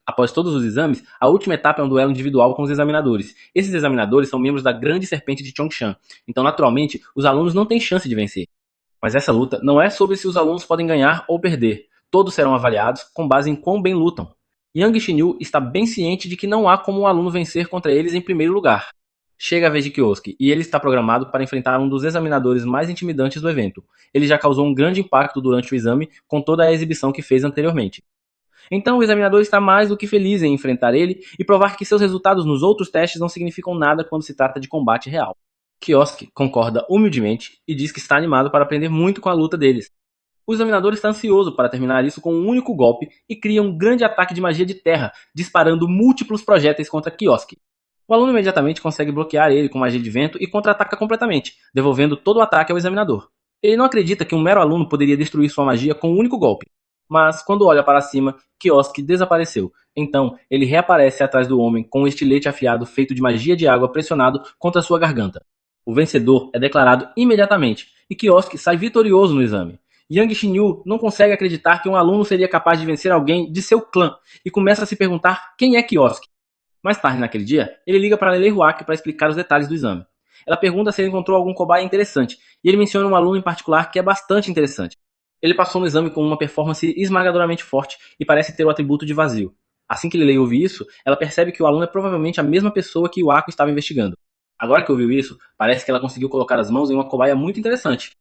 Após todos os exames, a última etapa é um duelo individual com os examinadores. Esses examinadores são membros da Grande Serpente de Chongshan, então naturalmente os alunos não têm chance de vencer. Mas essa luta não é sobre se os alunos podem ganhar ou perder. Todos serão avaliados com base em quão bem lutam. Yang Shinyu está bem ciente de que não há como o aluno vencer contra eles em primeiro lugar. Chega a vez de Kiosk, e ele está programado para enfrentar um dos examinadores mais intimidantes do evento. Ele já causou um grande impacto durante o exame com toda a exibição que fez anteriormente. Então o examinador está mais do que feliz em enfrentar ele e provar que seus resultados nos outros testes não significam nada quando se trata de combate real. Kiosk concorda humildemente e diz que está animado para aprender muito com a luta deles. O examinador está ansioso para terminar isso com um único golpe e cria um grande ataque de magia de terra, disparando múltiplos projéteis contra Kiosk. O aluno imediatamente consegue bloquear ele com magia de vento e contra-ataca completamente, devolvendo todo o ataque ao examinador. Ele não acredita que um mero aluno poderia destruir sua magia com um único golpe. Mas, quando olha para cima, Kiosk desapareceu. Então, ele reaparece atrás do homem com um estilete afiado feito de magia de água pressionado contra sua garganta. O vencedor é declarado imediatamente, e Kiosk sai vitorioso no exame. Yang Shinyu não consegue acreditar que um aluno seria capaz de vencer alguém de seu clã, e começa a se perguntar quem é Kiosk. Mais tarde naquele dia, ele liga para Lei Huak para explicar os detalhes do exame. Ela pergunta se ele encontrou algum cobaia interessante, e ele menciona um aluno em particular que é bastante interessante. Ele passou no exame com uma performance esmagadoramente forte e parece ter o atributo de vazio. Assim que Lei ouve isso, ela percebe que o aluno é provavelmente a mesma pessoa que o Ako estava investigando. Agora que ouviu isso, parece que ela conseguiu colocar as mãos em uma cobaia muito interessante.